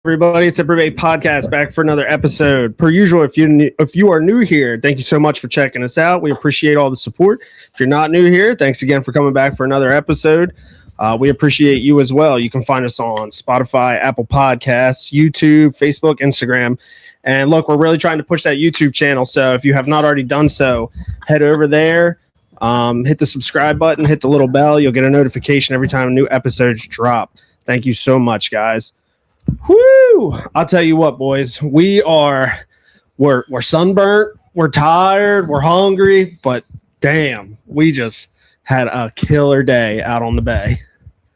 Everybody, it's a Bay Podcast back for another episode. Per usual, if you are new here, thank you so much for checking us out. We appreciate all the support. If you're not new here, thanks again for coming back for another episode. We appreciate you as well. You can find us on Spotify, Apple Podcasts, YouTube, Facebook, Instagram. And look, we're really trying to push that YouTube channel. So if you have not already done so, head over there, hit the subscribe button, hit the little bell. You'll get a notification every time new episodes drop. Thank you so much, guys. Whoo! I'll tell you what, boys. We're sunburnt, we're tired, we're hungry, but damn, we just had a killer day out on the bay.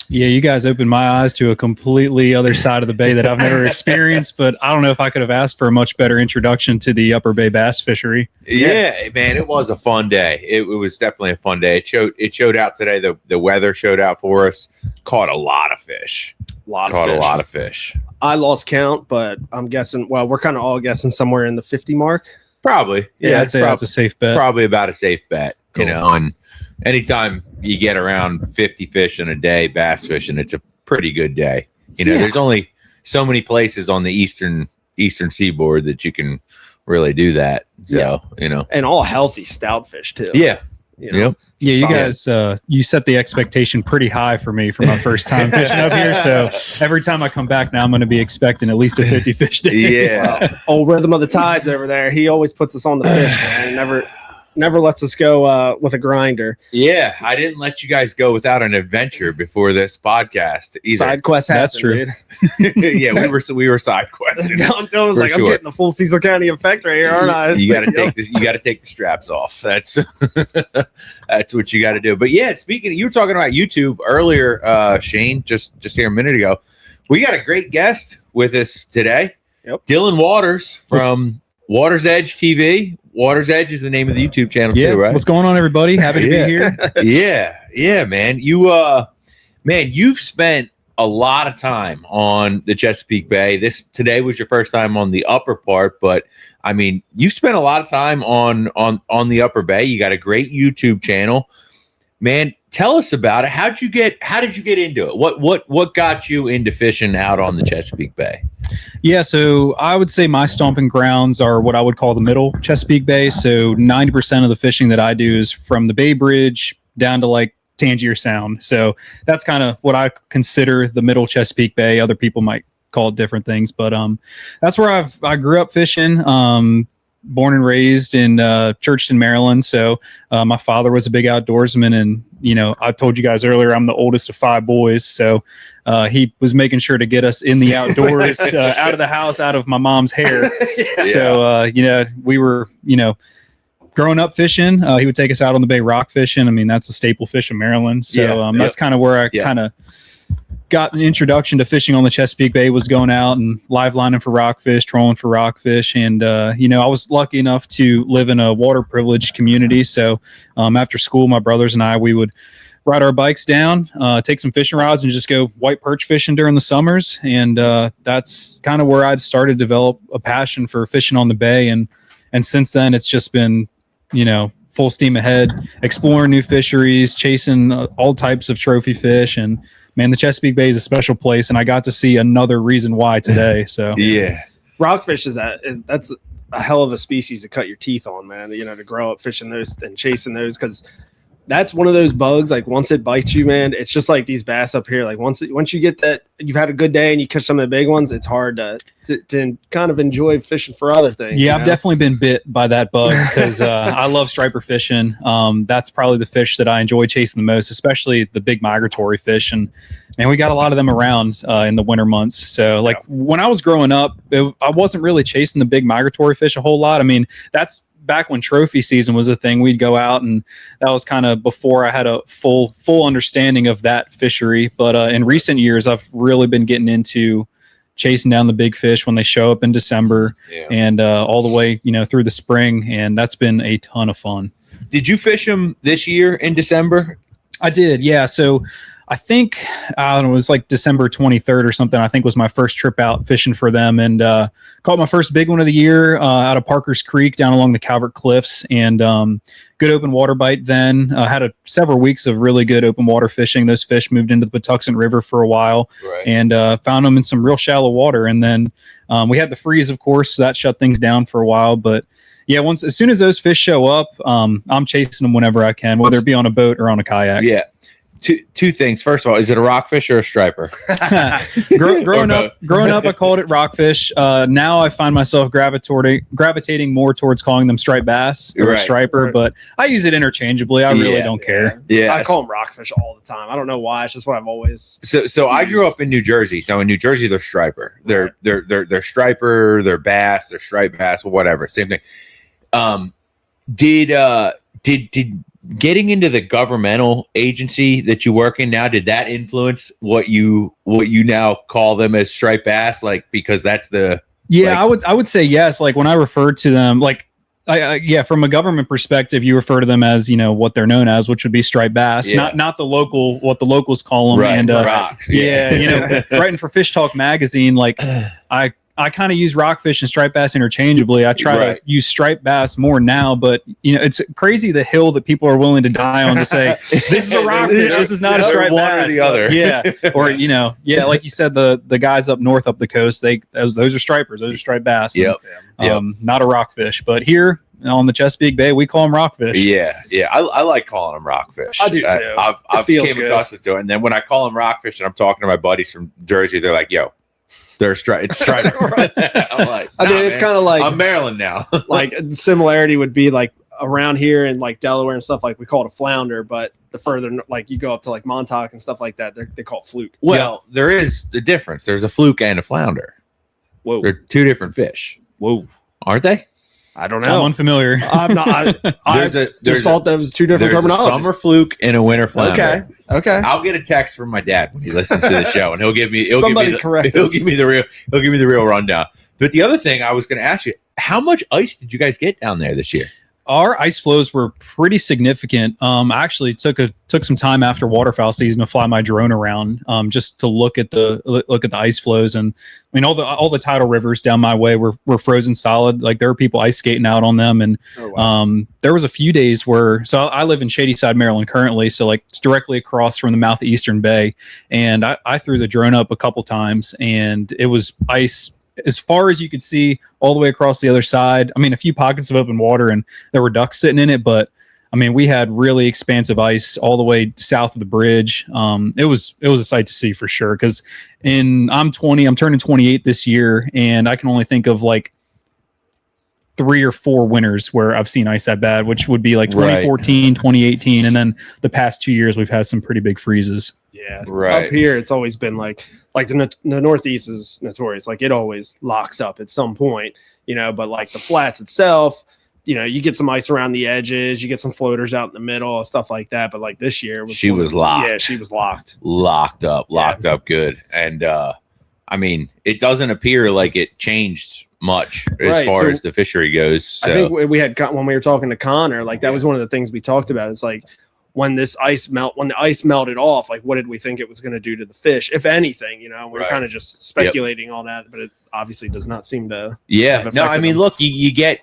Yeah, you guys opened my eyes to a completely other side of the bay that I've never experienced, but I don't know if I could have asked for a much better introduction to the Upper Bay bass fishery. Yeah, man, it was a fun day. It was definitely a fun day. It showed out today. The weather showed out for us. Caught a lot of fish. A lot of fish. I lost count, but I'm guessing, well, we're kind of all guessing somewhere in the 50 mark. Probably. Yeah, I'd say that's a safe bet. Probably about a safe bet, cool. You know, and anytime you get around 50 fish in a day bass fishing, it's a pretty good day. You know, There's only so many places on the eastern seaboard that you can really do that. So, you know. And all healthy stout fish too. Yeah. You know? Yep. Yeah, you guys, you set the expectation pretty high for me for my first time fishing up here. So every time I come back now, I'm going to be expecting at least a 50 fish day. Yeah. Old Rhythm of the Tides over there. He always puts us on the fish, man. Never lets us go with a grinder. Yeah, I didn't let you guys go without an adventure before this podcast either. Side quest happened, that's true. Dude. Yeah, we were side questing. Dylan was like, I'm getting the full Cecil County effect right here, aren't I? You got to take the straps off. That's that's what you got to do. But yeah, speaking of, you were talking about YouTube earlier, Shane, just here a minute ago. We got a great guest with us today. Yep. Dillon Waters from WatersEdgeTV. Waters Edge is the name of the YouTube channel too, right? What's going on, everybody? Happy to be here. Yeah, man. You've spent a lot of time on the Chesapeake Bay. Today was your first time on the upper part, but I mean, you've spent a lot of time on the Upper Bay. You got a great YouTube channel, man. Tell us about it. How did you get into it? What got you into fishing out on the Chesapeake Bay? Yeah, so I would say my stomping grounds are what I would call the middle Chesapeake Bay. So 90% of the fishing that I do is from the Bay Bridge down to like Tangier Sound. So that's kind of what I consider the middle Chesapeake Bay. Other people might call it different things, but that's where I grew up fishing. Born and raised in Churchton, Maryland. So my father was a big outdoorsman, and you know, I told you guys earlier, I'm the oldest of 5 boys. So he was making sure to get us in the outdoors, out of the house, out of my mom's hair. Yeah. So you know, we were, you know, growing up fishing. He would take us out on the bay rock fishing. I mean, that's a staple fish in Maryland. So that's kind of where I kind of got an introduction to fishing on the Chesapeake Bay, was going out and live lining for rockfish, trolling for rockfish. And, you know, I was lucky enough to live in a water privileged community. So after school, my brothers and I, we would ride our bikes down, take some fishing rods and just go white perch fishing during the summers. And that's kind of where I'd started to develop a passion for fishing on the bay. And since then, it's just been, you know, full steam ahead, exploring new fisheries, chasing all types of trophy fish. And man, the Chesapeake Bay is a special place, and I got to see another reason why today. So yeah, rockfish that's a hell of a species to cut your teeth on, man. You know, to grow up fishing those and chasing those, because that's one of those bugs. Like once it bites you, man, it's just like these bass up here. Like once you get that, you've had a good day and you catch some of the big ones, it's hard to kind of enjoy fishing for other things. Yeah, I've definitely been bit by that bug because I love striper fishing. That's probably the fish that I enjoy chasing the most, especially the big migratory fish. And man, we got a lot of them around in the winter months. So like when I was growing up, I wasn't really chasing the big migratory fish a whole lot. I mean, that's back when trophy season was a thing. We'd go out, and that was kind of before I had a full understanding of that fishery. But in recent years, I've really been getting into chasing down the big fish when they show up in December and all the way, you know, through the spring. And that's been a ton of fun. Did you fish them this year in December? I did. Yeah. So I think I don't know, it was like December 23rd or something. I think was my first trip out fishing for them, and caught my first big one of the year out of Parker's Creek down along the Calvert Cliffs, and good open water bite. Then had several weeks of really good open water fishing. Those fish moved into the Patuxent River for a while, and found them in some real shallow water. And then we had the freeze, of course, so that shut things down for a while. But yeah, as soon as those fish show up, I'm chasing them whenever I can, whether it be on a boat or on a kayak. Yeah. Two things. First of all, is it a rockfish or a striper? growing up, I called it rockfish. Now I find myself gravitating more towards calling them striped bass or striper, but I use it interchangeably. I really don't care. Yeah, I call them rockfish all the time. I don't know why. It's just what I've always. So I grew up in New Jersey. So in New Jersey, they're striper. They're striper. They're bass. They're striped bass. Whatever. Same thing. Did getting into the governmental agency that you work in now, did that influence what you now call them as striped bass? Like, because that's the I would say yes. Like when I refer to them, like from a government perspective, you refer to them as what they're known as, which would be striped bass, not what the locals call them. Right, and rocks. Writing for Fish Talk magazine, like I kind of use rockfish and striped bass interchangeably. I try to use striped bass more now, but it's crazy the hill that people are willing to die on to say this is a rockfish, this is not a striped bass. Or the other. Yeah, or like you said, the guys up north up the coast, those are stripers, those are striped bass. Yep. Not a rockfish, but here on the Chesapeake Bay, we call them rockfish. Yeah. I like calling them rockfish. I do too. I've came accustomed to it, and then when I call them rockfish, and I'm talking to my buddies from Jersey, they're like, "Yo, it's striper." I'm like, I mean, it's kind of like I'm Maryland now. Like similarity would be like around here in like Delaware and stuff, like we call it a flounder, but the further like you go up to like Montauk and stuff like that, they call it fluke. Well, there is a difference. There's a fluke and a flounder. Whoa, they're two different fish. Whoa, aren't they? I don't know. I'm unfamiliar. I'm not. I just thought that was two different terminologies. A summer fluke and a winter flounder. Okay. I'll get a text from my dad when he listens to the show, and he'll give me the real rundown. But the other thing I was going to ask you, how much ice did you guys get down there this year? Our ice flows were pretty significant. I actually took some time after waterfowl season to fly my drone around just to look at the ice flows. And I mean, all the tidal rivers down my way were frozen solid. Like there were people ice skating out on them. And there was a few days where, so I live in Shadyside, Maryland currently. So like it's directly across from the mouth of Eastern Bay. And I threw the drone up a couple times and it was ice as far as you could see all the way across the other side. I mean, a few pockets of open water and there were ducks sitting in it, but I mean, we had really expansive ice all the way south of the bridge. It was a sight to see for sure. Cause I'm turning 28 this year and I can only think of like 3 or 4 winters where I've seen ice that bad, which would be like 2014, 2018. And then the past 2 years, we've had some pretty big freezes. Yeah. Right. Up here, it's always been like the Northeast is notorious. Like it always locks up at some point, but like the flats itself, you get some ice around the edges, you get some floaters out in the middle, stuff like that. But like this year, she was locked. Yeah, she was locked. Locked up good. And I mean, it doesn't appear like it changed much as far as the fishery goes. So. I think we had, when we were talking to Connor, like that was one of the things we talked about. It's like when the ice melted off, like what did we think it was going to do to the fish, if anything? We were kind of just speculating on that, but it obviously does not seem to. Yeah, no, I mean, look, you get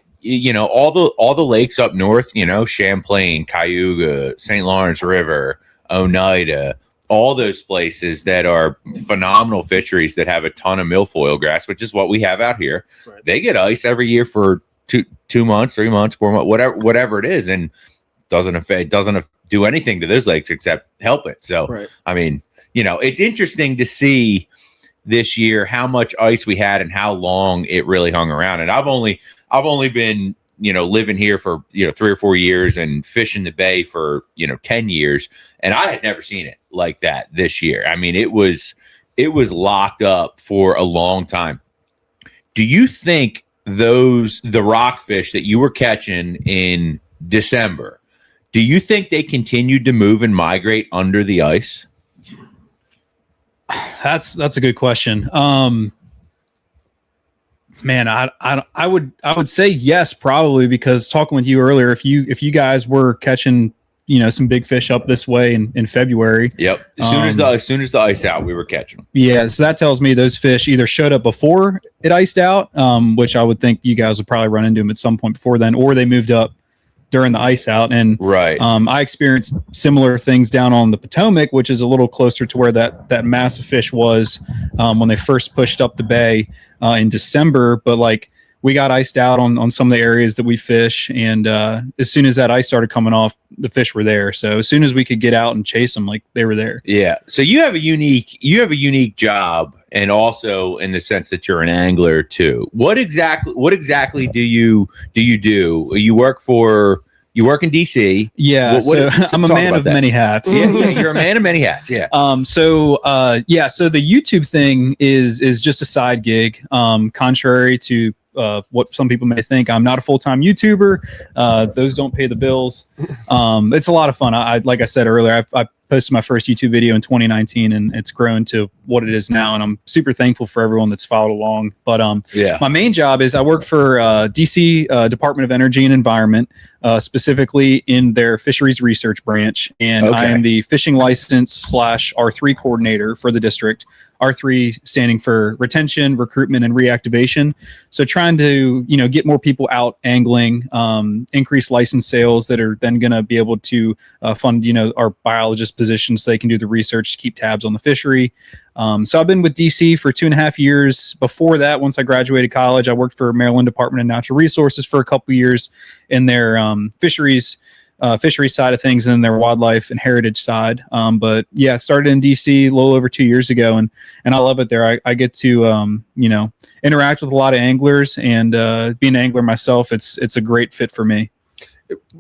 all the lakes up north, Champlain, Cayuga, St. Lawrence River, Oneida. All those places that are phenomenal fisheries that have a ton of milfoil grass, which is what we have out here. Right. They get ice every year for 2 months, 3 months, 4 months, whatever it is, and doesn't do anything to those lakes except help it. So, I mean, it's interesting to see this year how much ice we had and how long it really hung around. And I've only been living here for 3 or 4 years and fishing the bay for 10 years, and I had never seen it like that this year. I mean, it was locked up for a long time. Do you think the rockfish that you were catching in December, do you think they continued to move and migrate under the ice? That's a good question. Man, I would say yes, probably, because talking with you earlier, if you guys were catching some big fish up this way in February. Yep. As soon as the ice out, we were catching them. Yeah. So that tells me those fish either showed up before it iced out, which I would think you guys would probably run into them at some point before then, or they moved up during the ice out. And right. I experienced similar things down on the Potomac, which is a little closer to where that mass of fish was when they first pushed up the bay in December. But like, we got iced out on some of the areas that we fish, and as soon as that ice started coming off, the fish were there. So as soon as we could get out and chase them, like, they were there. Yeah. So you have a unique job, and also in the sense that you're an angler too. What exactly do you do? You work in DC. Yeah. So I'm a man of many hats. Yeah, you're a man of many hats. Yeah. So the YouTube thing is just a side gig. Contrary to what some people may think, I'm not a full-time YouTuber. Those don't pay the bills. It's a lot of fun. Like I said earlier, I posted my first YouTube video in 2019, and it's grown to what it is now. And I'm super thankful for everyone that's followed along. But my main job is I work for DC Department of Energy and Environment, specifically in their fisheries research branch. And I am the fishing license / R3 coordinator for the district. R3 standing for retention, recruitment, and reactivation. So trying to, get more people out angling, increase license sales that are then going to be able to fund, our biologist positions so they can do the research, keep tabs on the fishery. So I've been with DC for 2.5 years. Before that, once I graduated college, I worked for Maryland Department of Natural Resources for a couple of years in their fisheries side of things, and then their wildlife and heritage side. But yeah, started in DC a little over 2 years ago, and I love it there. I get to interact with a lot of anglers, and being an angler myself, it's a great fit for me.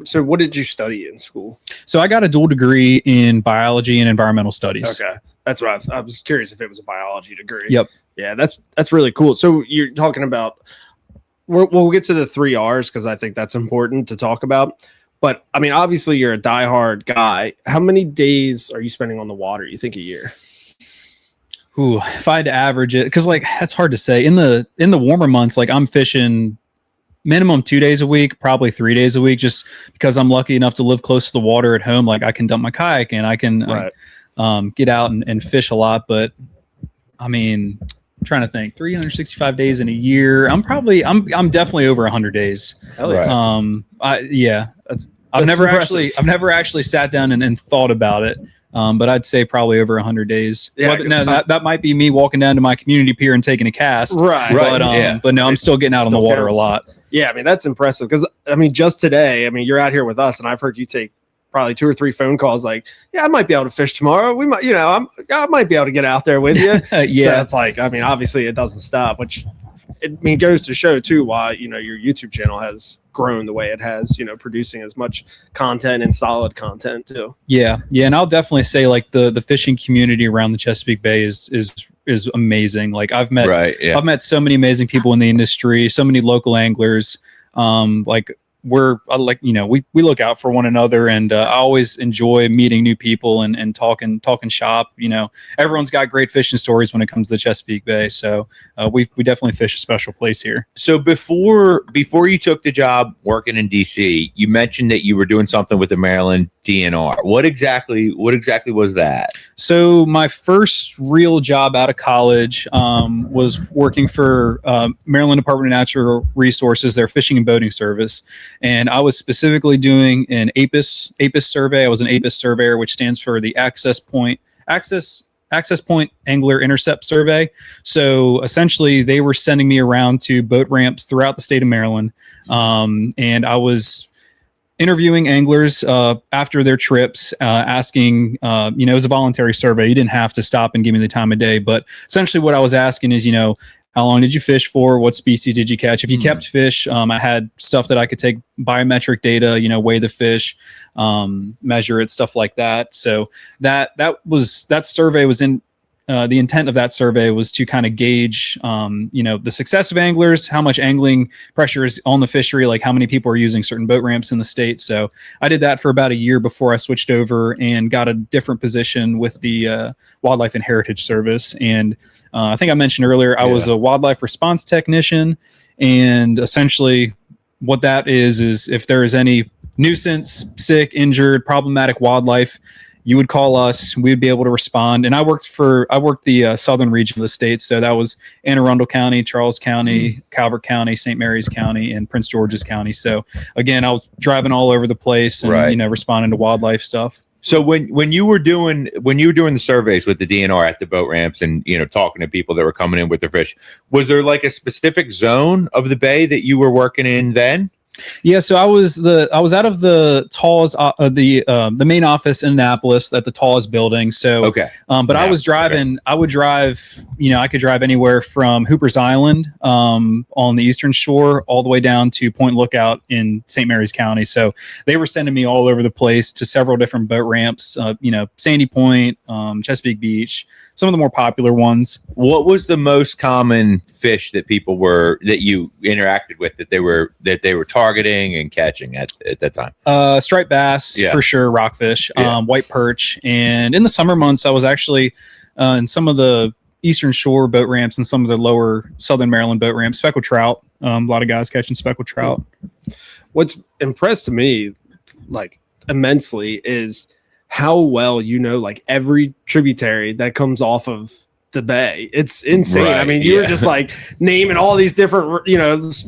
So what did you study in school? So I got a dual degree in biology and environmental studies. Okay. That's what I was curious if it was a biology degree. Yep. Yeah, that's really cool. So you're talking about, we'll get to the 3 R's because I think that's important to talk about. But I mean, obviously you're a diehard guy. How many days are you spending on the water, you think, a year? Ooh, if I had to average it, because like that's hard to say. In the warmer months, like I'm fishing minimum 2 days a week, probably 3 days a week, just because I'm lucky enough to live close to the water at home. Like I can dump my kayak and I can get out and fish a lot. But I mean, I'm trying to think, 365 days in a year. I'm definitely over 100 days. Hell yeah. I've never actually sat down and thought about it. But I'd say probably over 100 days. Yeah, that might be me walking down to my community pier and taking a cast. Right. But no, I'm still getting out on the water a lot. Yeah, I mean, that's impressive because, I mean, just today, I mean, you're out here with us, and I've heard you take probably 2 or 3 phone calls like, yeah, I might be able to fish tomorrow. We might, I might be able to get out there with you. Yeah. So it's like, I mean, obviously it doesn't stop, which it goes to show too why, your YouTube channel has grown the way it has, producing as much content and solid content too. Yeah. And I'll definitely say like the fishing community around the Chesapeake Bay is amazing. Like I've met so many amazing people in the industry, so many local anglers. We look out for one another, and I always enjoy meeting new people and talking shop. Everyone's got great fishing stories when it comes to the Chesapeake Bay. So we definitely fish a special place here. So before you took the job working in DC, you mentioned that you were doing something with the Maryland DNR. What exactly was that? So my first real job out of college was working for Maryland Department of Natural Resources, their fishing and boating service. And I was specifically doing an APIS survey. I was an APIS surveyor, which stands for the Access Point Angler Intercept Survey. So essentially, they were sending me around to boat ramps throughout the state of Maryland, and I was interviewing anglers after their trips, asking, it was a voluntary survey. You didn't have to stop and give me the time of day, but essentially what I was asking is, how long did you fish for? What species did you catch? If you kept fish, I had stuff that I could take biometric data, weigh the fish, measure it, stuff like that. So that survey was in, the intent of that survey was to kind of gauge, the success of anglers, how much angling pressure is on the fishery, like how many people are using certain boat ramps in the state. So I did that for about a year before I switched over and got a different position with the Wildlife and Heritage Service. And I think I mentioned earlier, I was a wildlife response technician. And essentially what that is if there is any nuisance, sick, injured, problematic wildlife, you would call us. We'd be able to respond. And I worked the southern region of the state, so that was Anne Arundel County, Charles County, Calvert County, St. Mary's County, and Prince George's County. So again, I was driving all over the place and responding to wildlife stuff. So when you were doing the surveys with the DNR at the boat ramps and talking to people that were coming in with their fish, was there like a specific zone of the bay that you were working in then? Yeah, so I was out of the TAWS, the main office in Annapolis at the TAWS building. So but I was driving. I would drive. I could drive anywhere from Hooper's Island on the eastern shore all the way down to Point Lookout in St. Mary's County. So they were sending me all over the place to several different boat ramps. Sandy Point, Chesapeake Beach, some of the more popular ones. What was the most common fish that you interacted with that they were targeting and catching at that time? Striped bass, for sure, rockfish, white perch. And in the summer months, I was actually in some of the eastern shore boat ramps and some of the lower southern Maryland boat ramps, speckled trout. A lot of guys catching speckled trout. What's impressed me like immensely is how well like every tributary that comes off of the bay. It's insane. Right, I mean, you were just like naming all these different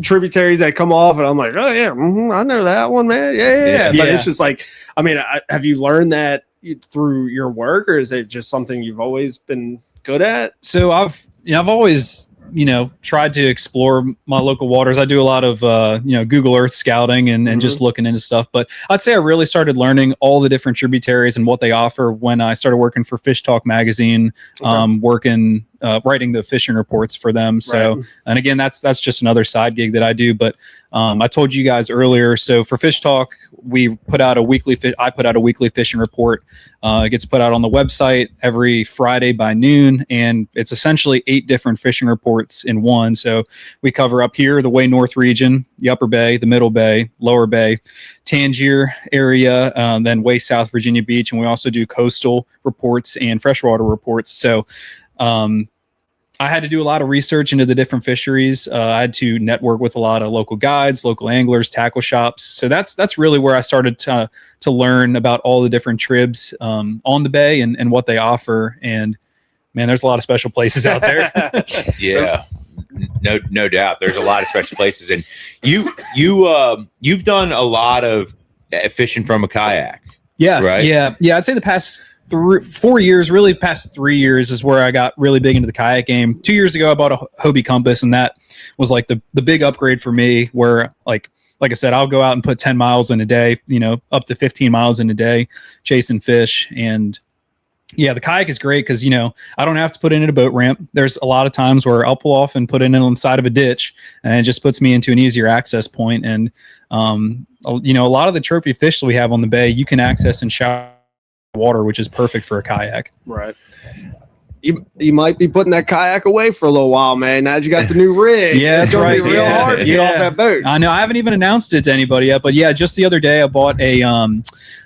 tributaries that come off, and I'm like, oh yeah, I know that one, man. Yeah. But it's just like, I mean, have you learned that through your work, or is it just something you've always been good at? So I've always tried to explore my local waters. I do a lot of Google Earth scouting and just looking into stuff, but I'd say I really started learning all the different tributaries and what they offer when I started working for Fish Talk magazine, writing the fishing reports for them. So and again, that's just another side gig that I do. But I told you guys earlier, so for Fish Talk, I put out a weekly fishing report. It gets put out on the website every Friday by noon, and it's essentially 8 different fishing reports in one. So we cover up here the way north region, the upper bay, the middle bay, lower bay, Tangier area, then way south Virginia Beach, and we also do coastal reports and freshwater reports. So I had to do a lot of research into the different fisheries. I had to network with a lot of local guides, local anglers, tackle shops. So that's really where I started to learn about all the different tribs on the bay and what they offer. And man, there's a lot of special places out there. Yeah, no doubt. There's a lot of special places, and you've done a lot of fishing from a kayak. Yes, right? Yeah. I'd say the past 4 years, really past 3 years is where I got really big into the kayak game. 2 years ago, I bought a Hobie compass, and that was like the big upgrade for me, where like I said, I'll go out and put 10 miles in a day, up to 15 miles in a day chasing fish. And yeah, the kayak is great because, I don't have to put it in a boat ramp. There's a lot of times where I'll pull off and put it in on the side of a ditch, and it just puts me into an easier access point. And, a lot of the trophy fish that we have on the bay, you can access in shallow water, which is perfect for a kayak. Right. You might be putting that kayak away for a little while, man. Now that you got the new rig, that's right. Be real hard to get off that boat. I know. I haven't even announced it to anybody yet, but yeah, just the other day I bought a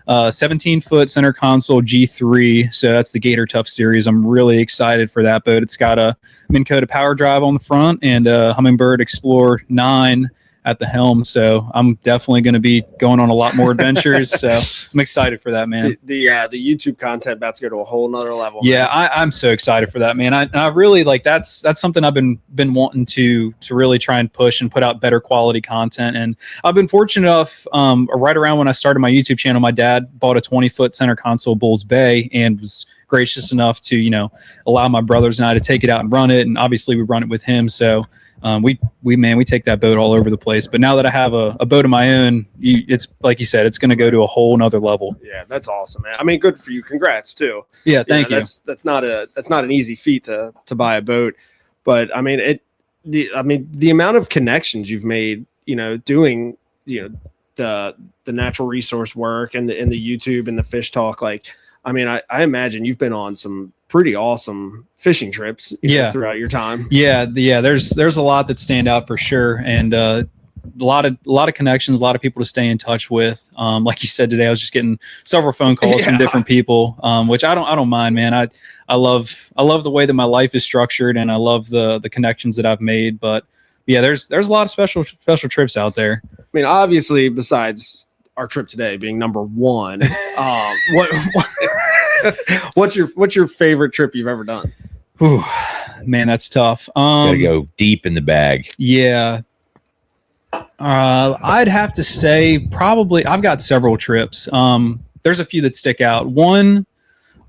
17-foot center console G3. So that's the Gator Tough series. I'm really excited for that boat. It's got a Minn Kota power drive on the front and a Humminbird Explorer 9 at the helm. So I'm definitely going to be going on a lot more adventures. So I'm excited for that, man. The YouTube content about to go to a whole nother level. Yeah, I'm so excited for that, man. I really like that's something I've been wanting to really try and push and put out better quality content. And I've been fortunate enough, right around when I started my YouTube channel, my dad bought a 20-foot center console Bulls Bay and was gracious enough to allow my brothers and I to take it out and run it. And obviously we run it with him. So we take that boat all over the place. But now that I have a boat of my own, it's like you said, it's going to go to a whole nother level. Yeah, that's awesome, man. I mean, good for you. Congrats too. Yeah, thank you. That's not an easy feat to buy a boat, but I mean the amount of connections you've made, doing the natural resource work and the YouTube and the Fish Talk. Like, I mean, I imagine you've been on some pretty awesome fishing trips throughout your time. Yeah. There's a lot that stand out for sure. And a lot of connections, a lot of people to stay in touch with. Like you said today, I was just getting several phone calls from different people, which I don't mind, man. I love the way that my life is structured, and I love the connections that I've made. But yeah, there's a lot of special trips out there. I mean, obviously, besides our trip today being number one, what's your favorite trip you've ever done? Ooh, man, that's tough. Gotta go deep in the bag. Yeah. I'd have to say probably I've got several trips. There's a few that stick out. One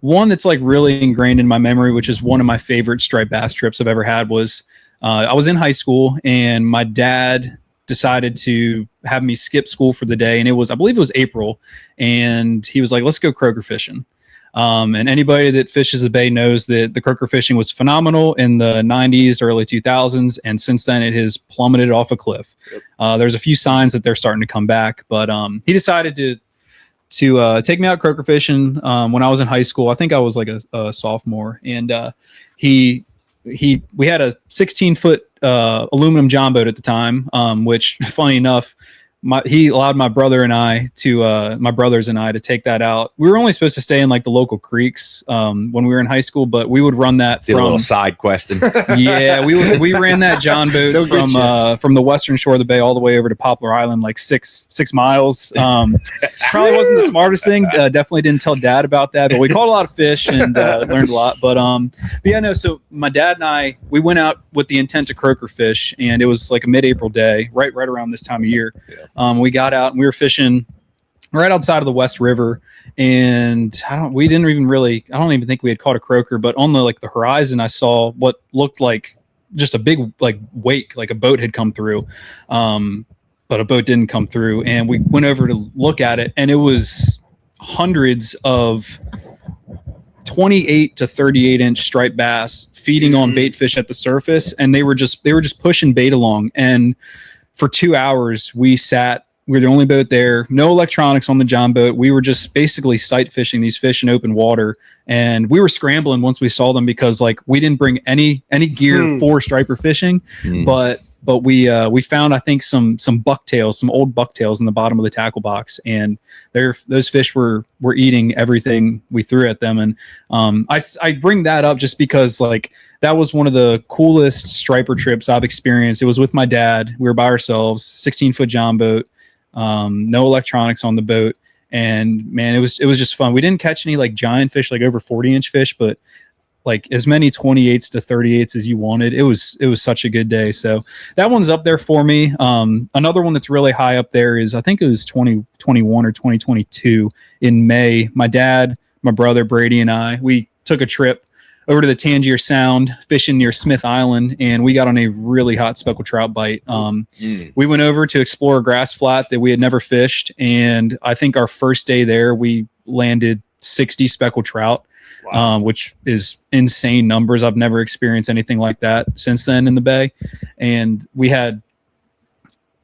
that's like really ingrained in my memory, which is one of my favorite striped bass trips I've ever had, was I was in high school and my dad decided to have me skip school for the day. And I believe it was April. And he was like, let's go croaker fishing. And anybody that fishes the bay knows that the croaker fishing was phenomenal in the 90s, early 2000s. And since then it has plummeted off a cliff. Yep. There's a few signs that they're starting to come back, but he decided to take me out croaker fishing when I was in high school. I think I was like a sophomore, and we had a 16-foot aluminum john boat at the time, which, funny enough, he allowed my brothers and I to take that out. We were only supposed to stay in like the local creeks when we were in high school, but we would run that Did a little side questing. Yeah, we ran that john boat from the western shore of the bay all the way over to Poplar Island, like six miles. Probably wasn't the smartest thing. Definitely didn't tell Dad about that, but we caught a lot of fish and learned a lot. But yeah, no. So my dad and I, we went out with the intent to croaker fish, and it was like a mid-April day, right around this time of year. Yeah. We got out and we were fishing right outside of the West River, and I don't even think we had caught a croaker, but on the horizon, I saw what looked like just a big wake, like a boat had come through, but a boat didn't come through, and we went over to look at it, and it was hundreds of 28 to 38 inch striped bass feeding on bait fish at the surface, and they were just pushing bait along. And for 2 hours, we were the only boat there, no electronics on the john boat. We were just basically sight fishing these fish in open water. And we were scrambling once we saw them because we didn't bring any gear for striper fishing, but we found, I think, some bucktails, some old bucktails in the bottom of the tackle box, and those fish were eating everything we threw at them. And I bring that up just because that was one of the coolest striper trips I've experienced. It was with my dad. We were by ourselves, 16-foot john boat, no electronics on the boat, and man, it was just fun. We didn't catch any giant fish, over 40-inch fish, but as many 28s to 38s as you wanted. It was such a good day. So that one's up there for me. Another one that's really high up there is, I think it was 2021 or 2022 in May. My dad, my brother Brady, and I, we took a trip over to the Tangier Sound, fishing near Smith Island, and we got on a really hot speckled trout bite. We went over to explore a grass flat that we had never fished, and I think our first day there, we landed 60 speckled trout. Wow. Which is insane numbers. I've never experienced anything like that since then in the bay. And we had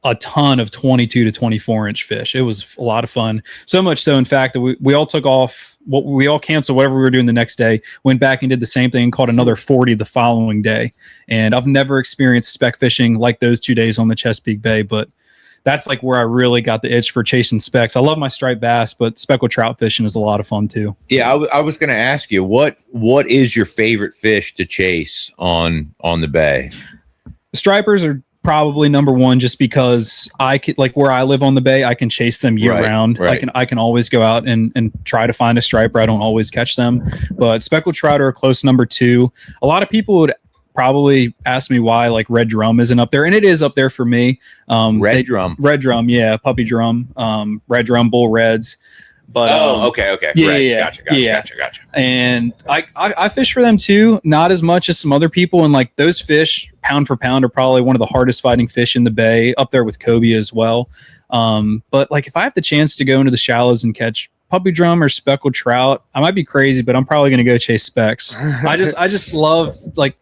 a ton of 22 to 24 inch fish. It was a lot of fun. So much so, in fact, that we all took off. We all canceled whatever we were doing the next day, went back and did the same thing and caught another 40 the following day. And I've never experienced spec fishing like those 2 days on the Chesapeake Bay, but that's where I really got the itch for chasing specks. I love my striped bass, but speckled trout fishing is a lot of fun too. Yeah, I was going to ask you, what is your favorite fish to chase on the bay? Stripers are probably number one, just because I could, where I live on the bay, I can chase them year round. Right. I can always go out and try to find a striper. I don't always catch them, but speckled trout are a close number two. A lot of people would probably ask me why red drum isn't up there, and it is up there for me. Red drum, yeah, puppy drum, red drum, bull reds. But okay, yeah, gotcha. And I fish for them too, not as much as some other people. And those fish, pound for pound, are probably one of the hardest fighting fish in the bay, up there with cobia as well. But if I have the chance to go into the shallows and catch puppy drum or speckled trout, I might be crazy, but I'm probably going to go chase specks. I just love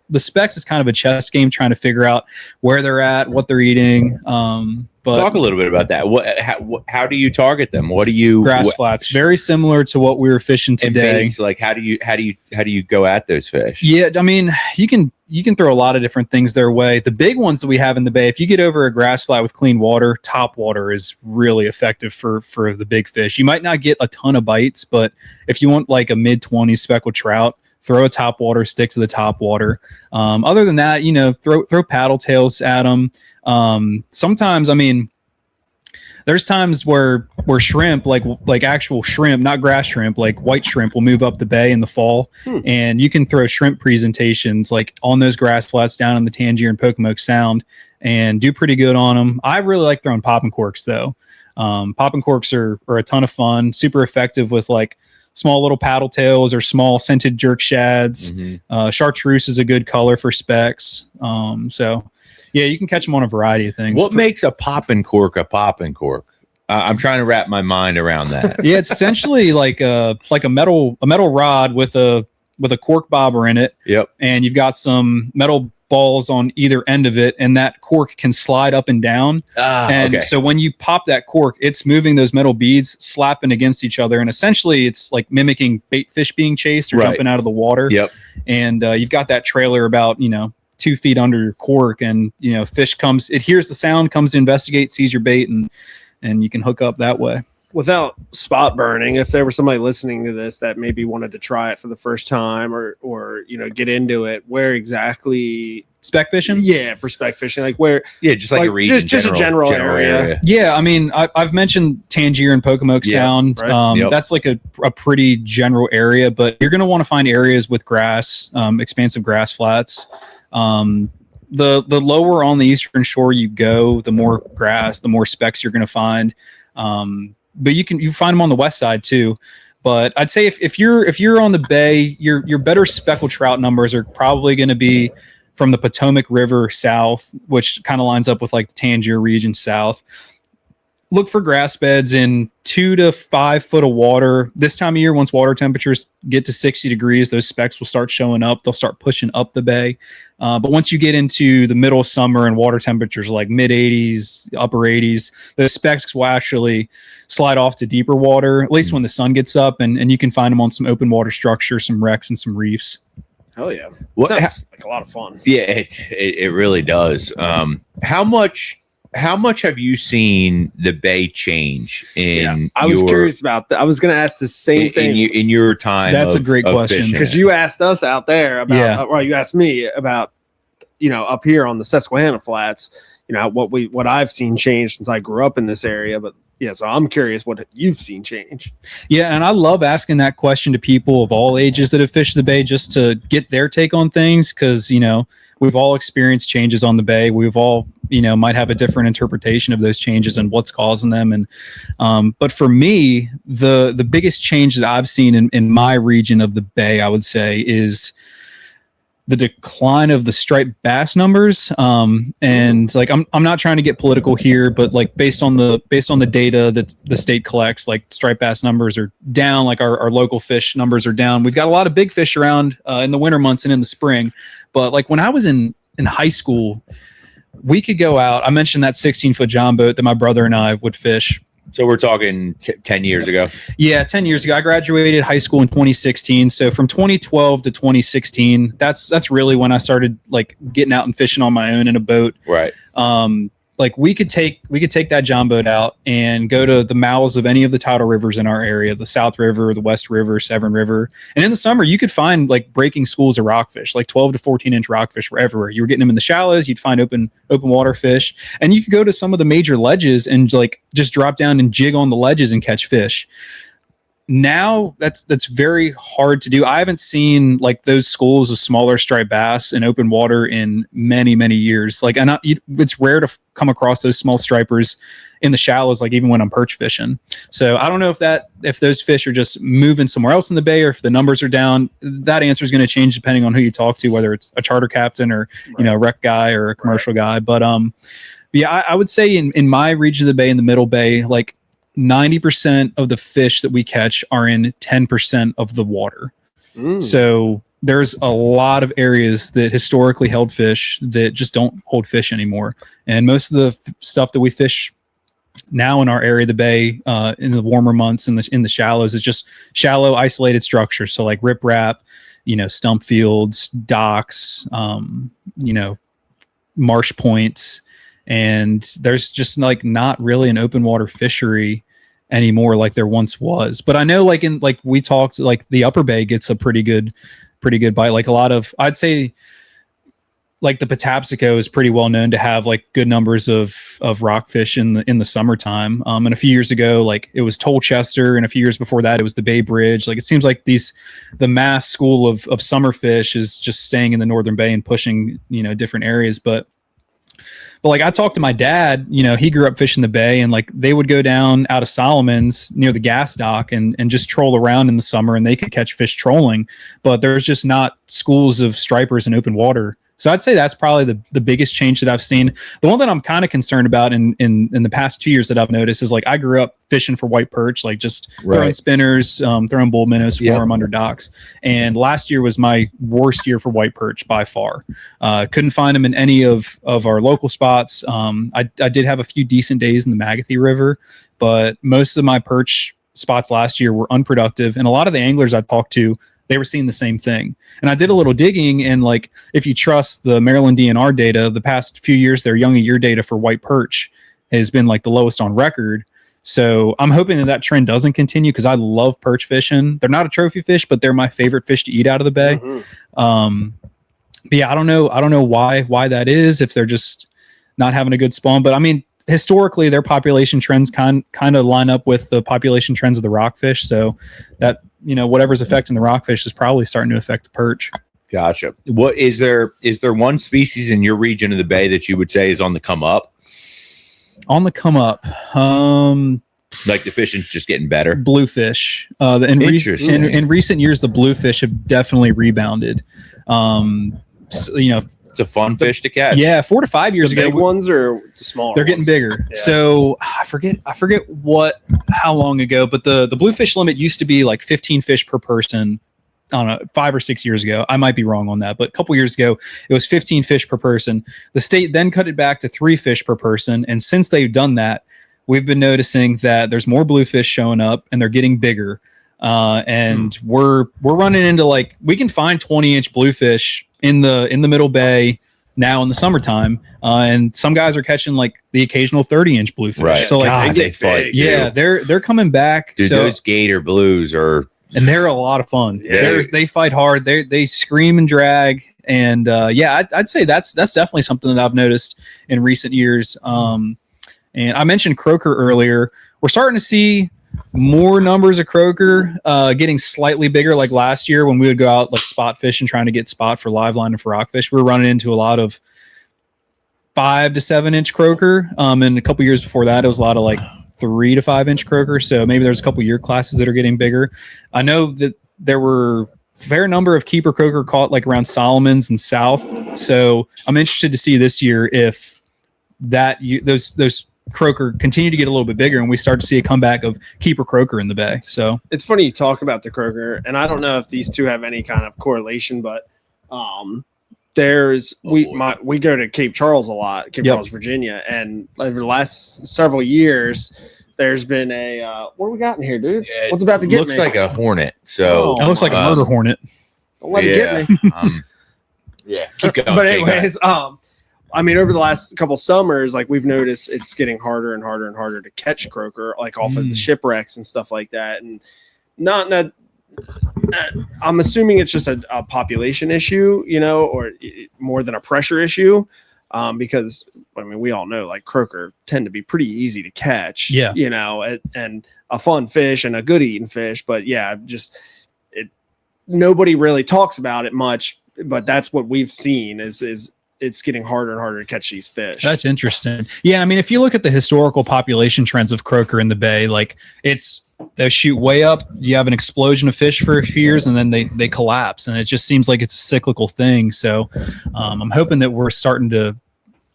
the specks is kind of a chess game, trying to figure out where they're at, what they're eating. But talk a little bit about that. How do you target them? What do you grass flats? Very similar to what we were fishing today. And how do you go at those fish? Yeah, I mean, you can throw a lot of different things their way. The big ones that we have in the bay, if you get over a grass flat with clean water, top water is really effective for the big fish. You might not get a ton of bites, but if you want a mid-20s speckled trout, throw a top water, stick to the top water. Other than that, throw paddle tails at them. Sometimes, I mean, there's times where shrimp, like actual shrimp, not grass shrimp, like white shrimp, will move up the bay in the fall, and you can throw shrimp presentations like on those grass flats down in the Tangier and Pocomoke Sound and do pretty good on them. I really like throwing popping corks though. Popping corks are a ton of fun, super effective with like small little paddle tails or small scented jerk shads. Chartreuse is a good color for specks. So yeah, you can catch them on a variety of things. What makes a popping cork a popping cork? I'm trying to wrap my mind around that. Yeah, it's essentially like a metal rod with a cork bobber in it. Yep. And you've got some metal balls on either end of it, and that cork can slide up and down. So when you pop that cork, it's moving those metal beads, slapping against each other, and essentially it's like mimicking bait fish being chased or jumping out of the water. Yep. And you've got that trailer about 2 feet under your cork, and fish comes, it hears the sound, comes to investigate, sees your bait, and you can hook up that way. Without spot burning, if there was somebody listening to this that maybe wanted to try it for the first time or get into it, where exactly spec fishing? Yeah, for spec fishing, like where? Yeah, just like a region, just a general area. Yeah, I mean, I've mentioned Tangier and Pocomoke Sound. Right. That's like a pretty general area, but you're going to want to find areas with grass, expansive grass flats. The lower on the eastern shore you go, the more grass, the more specks you're going to find. But you find them on the west side too. But I'd say if you're on the bay, your better speckled trout numbers are probably going to be from the Potomac River south, which kind of lines up with like the Tangier region south. Look for grass beds in 2 to 5 foot of water. This time of year, once water temperatures get to 60 degrees, those specks will start showing up. They'll start pushing up the bay. But once you get into the middle of summer and water temperatures like mid 80s, upper 80s, the specks will actually slide off to deeper water, at least when the sun gets up, and you can find them on some open water structures, some wrecks, and some reefs. Oh yeah, sounds like a lot of fun. Yeah, it really does. How much have you seen the bay change in? I was curious about that. I was going to ask the same thing in your time. That's a great question, because you asked us out there about. Well, you asked me about up here on the Susquehanna Flats. What I've seen change since I grew up in this area, but. Yeah, so I'm curious what you've seen change. Yeah, and I love asking that question to people of all ages that have fished the bay just to get their take on things, because we've all experienced changes on the bay. We've all might have a different interpretation of those changes and what's causing them. And but for me, the biggest change that I've seen in my region of the bay, I would say, is the decline of the striped bass numbers. And like, I'm not trying to get political here, but like based on the data that the state collects, like striped bass numbers are down, like our local fish numbers are down. We've got a lot of big fish around in the winter months and in the spring. But like when I was in high school, we could go out. I mentioned that 16-foot john boat that my brother and I would fish. So we're talking 10 years ago. Yeah, 10 years ago. I graduated high school in 2016. So from 2012 to 2016, that's really when I started like getting out and fishing on my own in a boat. Right. Like we could take that john boat out and go to the mouths of any of the tidal rivers in our area, the South River, the West River, Severn River. And in the summer, you could find like breaking schools of rockfish, like 12 to 14-inch rockfish were everywhere. You were getting them in the shallows. You'd find open water fish. And you could go to some of the major ledges and like just drop down and jig on the ledges and catch fish. Now that's very hard to do. I haven't seen like those schools of smaller striped bass in open water in many, many years. Like, it's rare to come across those small stripers in the shallows, like even when I'm perch fishing. So I don't know if those fish are just moving somewhere else in the bay or if the numbers are down. That answer is going to change depending on who you talk to, whether it's a charter captain or, a rec guy or a commercial guy. But yeah, I would say in my region of the bay, in the middle bay, like 90% of the fish that we catch are in 10% of the water. So there's a lot of areas that historically held fish that just don't hold fish anymore. And most of the stuff that we fish now in our area of the bay in the warmer months in the shallows is just shallow, isolated structures. So like riprap, stump fields, docks, marsh points. And there's just like not really an open water fishery anymore like there once was. But I know like we talked, like the upper bay gets a pretty good bite. Like a lot of, I'd say like the Patapsco is pretty well known to have like good numbers of of rockfish in the summertime. And a few years ago, like it was Tolchester, and a few years before that, it was the Bay Bridge. Like it seems like the mass school of summer fish is just staying in the Northern Bay and pushing, different areas. But like I talked to my dad, he grew up fishing the bay, and like they would go down out of Solomon's near the gas dock and just troll around in the summer, and they could catch fish trolling, but there's just not schools of stripers in open water. So I'd say that's probably the biggest change that I've seen. The one that I'm kind of concerned about in the past 2 years that I've noticed is like I grew up fishing for white perch, like just throwing spinners, throwing bull minnows for them under docks. And last year was my worst year for white perch by far. Couldn't find them in any of our local spots. I did have a few decent days in the Magathie River, but most of my perch spots last year were unproductive. And a lot of the anglers I talked to, they were seeing the same thing. And I did a little digging, and like if you trust the Maryland DNR data, the past few years, their young year data for white perch has been like the lowest on record. So I'm hoping that trend doesn't continue, because I love perch fishing. They're not a trophy fish, but they're my favorite fish to eat out of the bay. But yeah, I don't know why that is, if they're just not having a good spawn. But I mean, historically, their population trends kind of line up with the population trends of the rockfish. So that, whatever's affecting the rockfish is probably starting to affect the perch. Gotcha. What is there one species in your region of the bay that you would say is on the come up? On the come up. Like the fishing's just getting better. Bluefish. In recent years, the bluefish have definitely rebounded. It's a fun fish to catch. Yeah, 4 to 5 years the ago. Big ones or the smaller? They're getting bigger. Yeah. So I forget how long ago, but the bluefish limit used to be like 15 fish per person. I don't know, 5 or 6 years ago. I might be wrong on that, but a couple years ago, it was 15 fish per person. The state then cut it back to 3 fish per person, and since they've done that, we've been noticing that there's more bluefish showing up, and they're getting bigger. And we're running into like, we can find 20-inch bluefish in the middle bay now in the summertime, and some guys are catching like the occasional 30-inch bluefish. Right. So like God, they fight. Yeah, they're coming back. Dude, so those gator blues are, and they're a lot of fun. Yeah. They fight hard. They scream and drag. And I'd say that's definitely something that I've noticed in recent years. And I mentioned croaker earlier. We're starting to see more numbers of croaker getting slightly bigger. Like last year when we would go out like spot fishing, trying to get spot for live line and for rockfish, we were running into a lot of 5 to 7 inch croaker. And a couple years before that, it was a lot of like 3 to 5 inch croaker. So maybe there's a couple year classes that are getting bigger. I know that there were fair number of keeper croaker caught like around Solomon's and south. So I'm interested to see this year if those croaker continue to get a little bit bigger and we start to see a comeback of keeper croaker in the bay. So it's funny you talk about the croaker, and I don't know if these two have any kind of correlation, but we go to Cape Charles a lot, Charles, Virginia, and over the last several years there's been a what do we got in here, dude? Yeah, what's about to get looks me? like a hornet. So it looks like a murder hornet. Don't let it get me. Yeah, keep going. But anyways, I mean, over the last couple summers, like we've noticed it's getting harder and harder and harder to catch croaker, like off of the shipwrecks and stuff like that. And not I'm assuming it's just a population issue, or more than a pressure issue. Because I mean, we all know like croaker tend to be pretty easy to catch, and a fun fish and a good eating fish. But yeah, nobody really talks about it much, but that's what we've seen is it's getting harder and harder to catch these fish. That's interesting. Yeah. I mean, if you look at the historical population trends of croaker in the bay, like they shoot way up, you have an explosion of fish for a few years, and then they collapse, and it just seems like it's a cyclical thing. So I'm hoping that we're starting to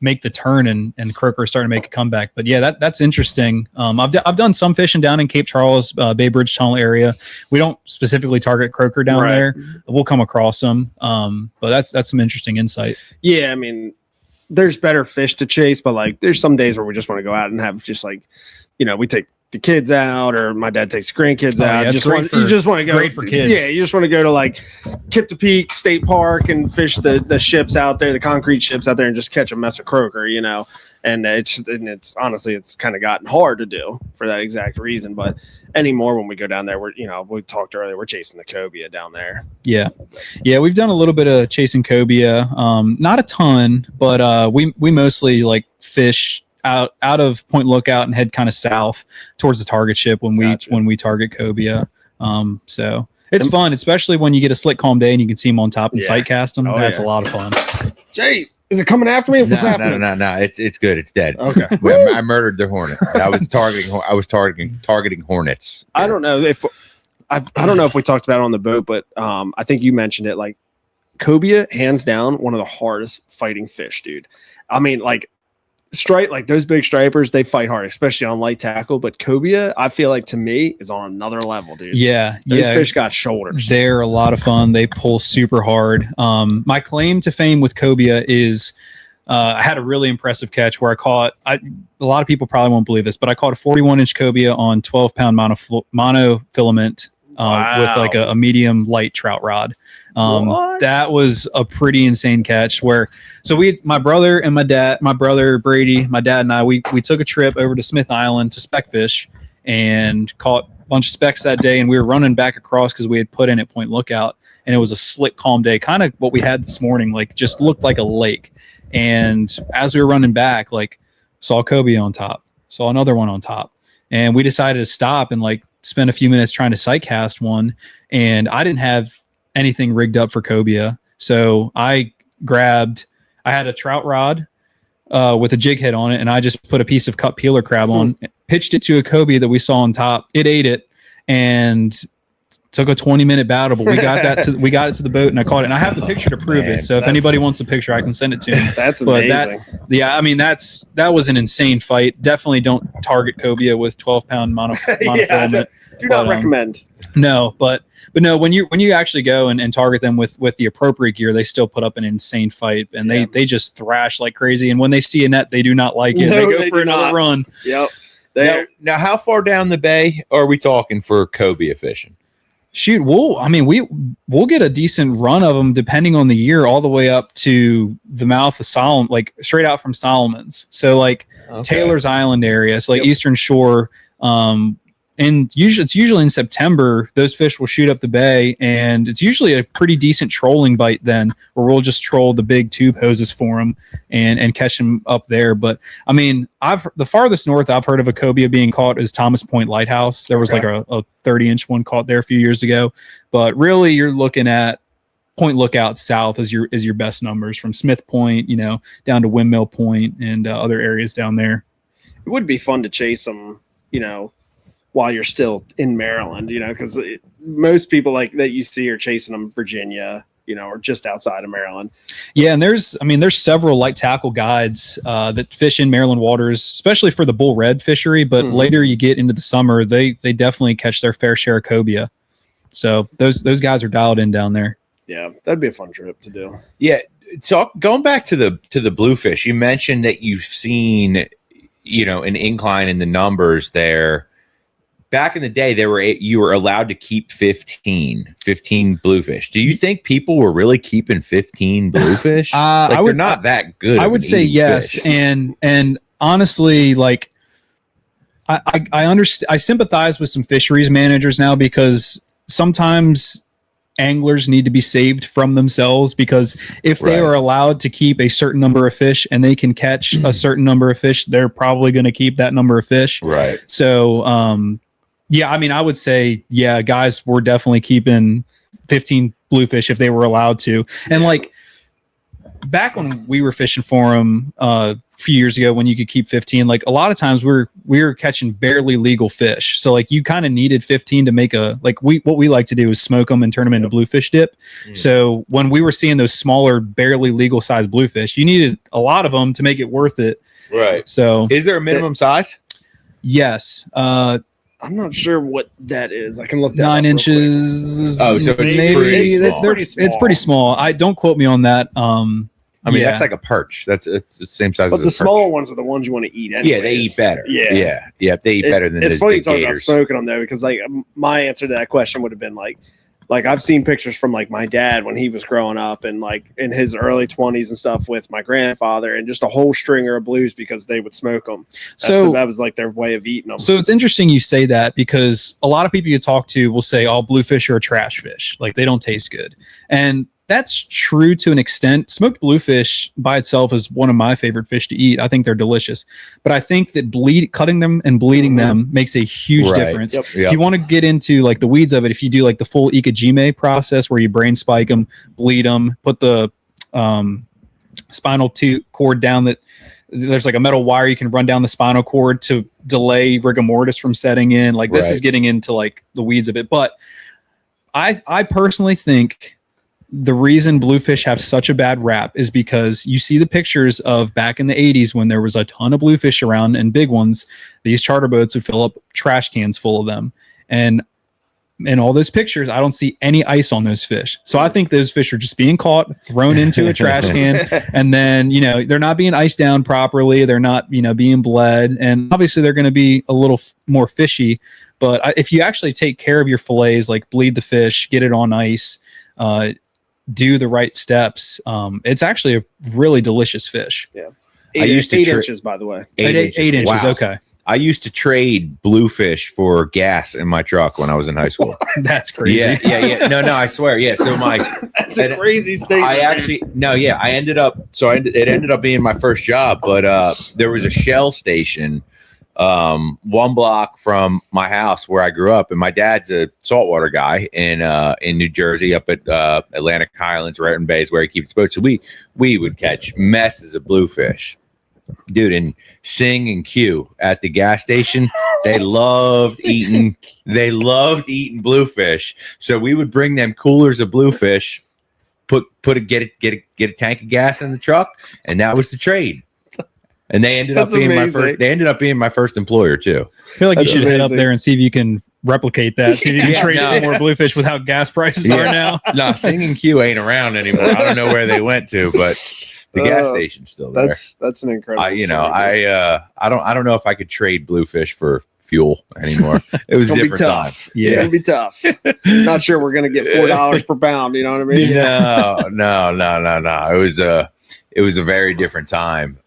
make the turn and croaker are starting to make a comeback. But yeah, that's interesting. I've done some fishing down in Cape Charles, Bay Bridge Tunnel area. We don't specifically target croaker down there. We'll come across them. But that's some interesting insight. Yeah, I mean, there's better fish to chase, but like there's some days where we just want to go out and have just like, we take the kids out, or my dad takes grandkids out. Yeah, you just want to go. Great for kids. Yeah, you just want to go to like Chesapeake State Park and fish the ships out there, the concrete ships out there, and just catch a mess of croaker, And it's honestly, it's kind of gotten hard to do for that exact reason. But anymore, when we go down there, we talked earlier, we're chasing the cobia down there. Yeah, we've done a little bit of chasing cobia, not a ton, but we mostly like fish out of Point Lookout and head kind of south towards the target ship when we target cobia. So it's fun, especially when you get a slick, calm day and you can see them on top and sight cast them. That's a lot of fun. Jay, is it coming after me? What's happening? No. It's good. It's dead. Okay. I murdered the hornet. I was targeting hornets. I don't know if we talked about it on the boat, but I think you mentioned it. Like cobia, hands down, one of the hardest fighting fish, dude. I mean, like those big stripers, they fight hard, especially on light tackle. But cobia, I feel like to me is on another level, dude. Yeah, those fish got shoulders. They're a lot of fun. They pull super hard. My claim to fame with cobia is I had a really impressive catch where I caught. A lot of people probably won't believe this, but I caught a 41-inch cobia on 12-pound monofilament with like a medium light trout rod. That was a pretty insane catch my brother and my brother Brady, my dad and I, we took a trip over to Smith Island to speck fish and caught a bunch of specks that day. And we were running back across because we had put in at Point Lookout, and it was a slick, calm day, kind of what we had this morning, like just looked like a lake. And as we were running back, like saw a cobia on top, saw another one on top, and we decided to stop and like spend a few minutes trying to sight cast one. And I didn't have anything rigged up for cobia, so I had a trout rod with a jig head on it, and I just put a piece of cut peeler crab on, pitched it to a cobia that we saw on top. It ate it and took a 20-minute battle, but we got it to the boat, and I caught it. And I have the picture to prove it. So if anybody wants a picture, I can send it to them. That's amazing. That was an insane fight. Definitely don't target cobia with 12-pound monofilament. Do not recommend. No, but no, when you actually go and target them with the appropriate gear, they still put up an insane fight, and they just thrash like crazy. And when they see a net, they do not like it. No, they go for another run. Yep. Now, how far down the bay are we talking for cobia fishing? Shoot, we'll get a decent run of them depending on the year, all the way up to the mouth of Solomon, like straight out from Solomon's. So like Taylor's Island area, so like Eastern Shore. And it's usually in September, those fish will shoot up the bay, and it's usually a pretty decent trolling bite then, where we'll just troll the big tube hoses for them and catch them up there. But I mean, the farthest north I've heard of a cobia being caught is Thomas Point Lighthouse. There was like a 30-inch one caught there a few years ago. But really, you're looking at Point Lookout south as your best numbers, from Smith Point, down to Windmill Point and other areas down there. It would be fun to chase them, while you're still in Maryland, because most people like that you see are chasing them Virginia, or just outside of Maryland. Yeah, and there's several light tackle guides that fish in Maryland waters, especially for the bull red fishery. But later you get into the summer, they definitely catch their fair share of cobia. So those guys are dialed in down there. Yeah, that'd be a fun trip to do. Yeah. So going back to the bluefish, you mentioned that you've seen, an incline in the numbers there. Back in the day, you were allowed to keep 15 bluefish. Do you think people were really keeping 15 bluefish? They're not that good. I would say yes, fish. and honestly, like I understand. I sympathize with some fisheries managers now, because sometimes anglers need to be saved from themselves, because if they are allowed to keep a certain number of fish and they can catch a certain number of fish, they're probably going to keep that number of fish. Right. So, yeah, I mean, I would say, guys were definitely keeping 15 bluefish if they were allowed to. And like back when we were fishing for them a few years ago, when you could keep 15, like a lot of times we were catching barely legal fish. So like you kind of needed 15 to make what we like to do is smoke them and turn them into bluefish dip. So when we were seeing those smaller, barely legal size bluefish, you needed a lot of them to make it worth it. Right. So is there a minimum size? Yes. I'm not sure what that is. I can look that 9 inches. Oh, so maybe it's pretty small. I don't quote me on that. I mean, that's like a perch. It's the same size. But the smaller ones are the ones you want to eat. Anyways. Yeah, they eat better. Yeah. They eat better than. It's funny you talk about gators. smoking them though, because like my answer to that question would have been like I've seen pictures from like my dad when he was growing up and like in his early 20s and stuff with my grandfather, and just a whole stringer of blues because they would smoke them. That was like their way of eating them. So it's interesting you say that, because a lot of people you talk to will say all bluefish are trash fish, like they don't taste good, and that's true to an extent. Smoked bluefish by itself is one of my favorite fish to eat. I think they're delicious, but I think that cutting them and bleeding them makes a huge difference. Yep. If you want to get into like the weeds of it, if you do like the full ikejime process where you brain spike them, bleed them, put the spinal cord down, that there's like a metal wire you can run down the spinal cord to delay rigor mortis from setting in. Like this is getting into like the weeds of it, but I personally think the reason bluefish have such a bad rap is because you see the pictures of back in the 80s when there was a ton of bluefish around and big ones. These charter boats would fill up trash cans full of them. And in all those pictures, I don't see any ice on those fish. So I think those fish are just being caught, thrown into a trash can, and then, you know, they're not being iced down properly. They're not, you know, being bled. And obviously they're going to be a little more fishy. But if you actually take care of your fillets, like bleed the fish, get it on ice, do the right steps, it's actually a really delicious fish. Yeah. I used to 8 inches, by the way. 8 inches. Wow. Okay. I used to trade bluefish for gas in my truck when I was in high school. That's crazy. Yeah. No, I swear. Yeah. So That's a crazy statement. I actually, no, yeah. I ended up, it ended up being my first job, but there was a Shell station 1 block from my house where I grew up, and my dad's a saltwater guy in New Jersey, up at Atlantic Highlands, Raritan Bay is where he keeps boats. So we would catch messes of bluefish, dude. And Sing and Q at the gas station, they loved eating bluefish. So we would bring them coolers of bluefish, get a tank of gas in the truck, and that was the trade. And they ended up being my first employer too. I feel like you should head up there and see if you can replicate that. See if you can trade some more bluefish with how gas prices are now. No, Sing and Q ain't around anymore. I don't know where they went to, but the gas station's still there. That's an incredible. I don't know if I could trade bluefish for fuel anymore. It was a different time. Yeah, it's gonna be tough. Not sure we're gonna get $4 per pound. You know what I mean? No. It was a very different time.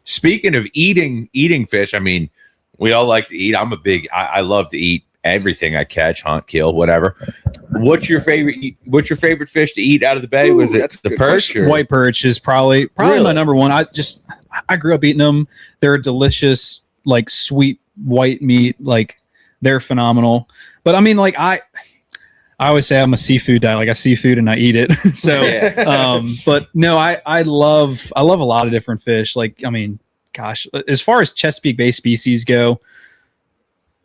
Speaking of eating fish, I mean, we all like to eat. I love to eat everything I catch, hunt, kill, whatever. What's your favorite fish to eat out of the bay? Was it the perch? White perch is probably my number one. I grew up eating them. They're a delicious, like sweet white meat. Like they're phenomenal. But I mean, like I always say I'm a seafood guy. Like I seafood and I eat it. So, but no, I love a lot of different fish. Like, I mean, gosh, as far as Chesapeake Bay species go,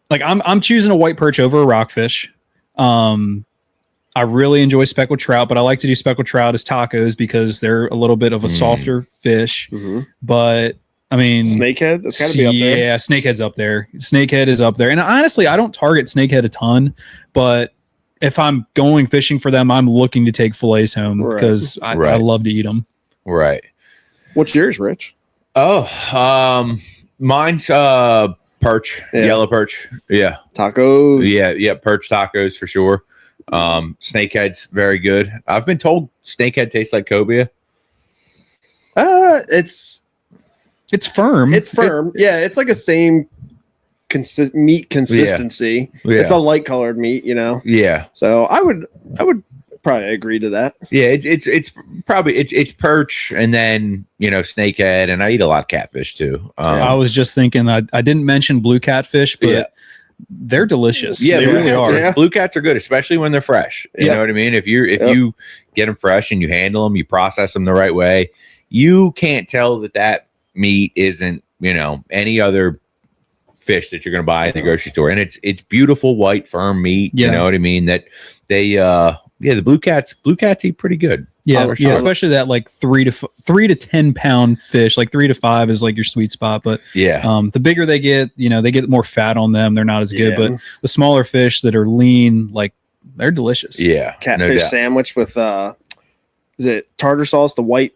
like I'm choosing a white perch over a rockfish. I really enjoy speckled trout, but I like to do speckled trout as tacos because they're a little bit of a softer fish. Mm-hmm. But I mean, snakehead, that's got to be up there. Yeah, snakehead's up there. Snakehead is up there. And honestly, I don't target snakehead a ton, but if I'm going fishing for them, I'm looking to take fillets home because I love to eat them. Right. What's yours, Rich? Oh, mine's perch, yellow perch. Yeah. Tacos. Yeah. Perch tacos for sure. Snakehead's very good. I've been told snakehead tastes like cobia. It's firm. It's firm. It's like a same meat consistency. Yeah. It's a light colored meat, you know. Yeah. So I would probably agree to that. Yeah, it's probably perch and then, you know, snakehead, and I eat a lot of catfish too. I was just thinking I didn't mention blue catfish, but they're delicious. Yeah, they really are. Yeah. Blue cats are good, especially when they're fresh. You know what I mean? If you get them fresh and you handle them, you process them the right way, you can't tell that meat isn't, you know, any other fish that you're going to buy in the grocery store. And it's beautiful, white, firm meat. You know what I mean? That they, the blue cats eat pretty good. Yeah, especially that like 3 to 10 pound fish. Like 3 to 5 is like your sweet spot. But the bigger they get, you know, they get more fat on them. They're not as good. But the smaller fish that are lean, like they're delicious. Yeah, catfish sandwich with is it tartar sauce? The white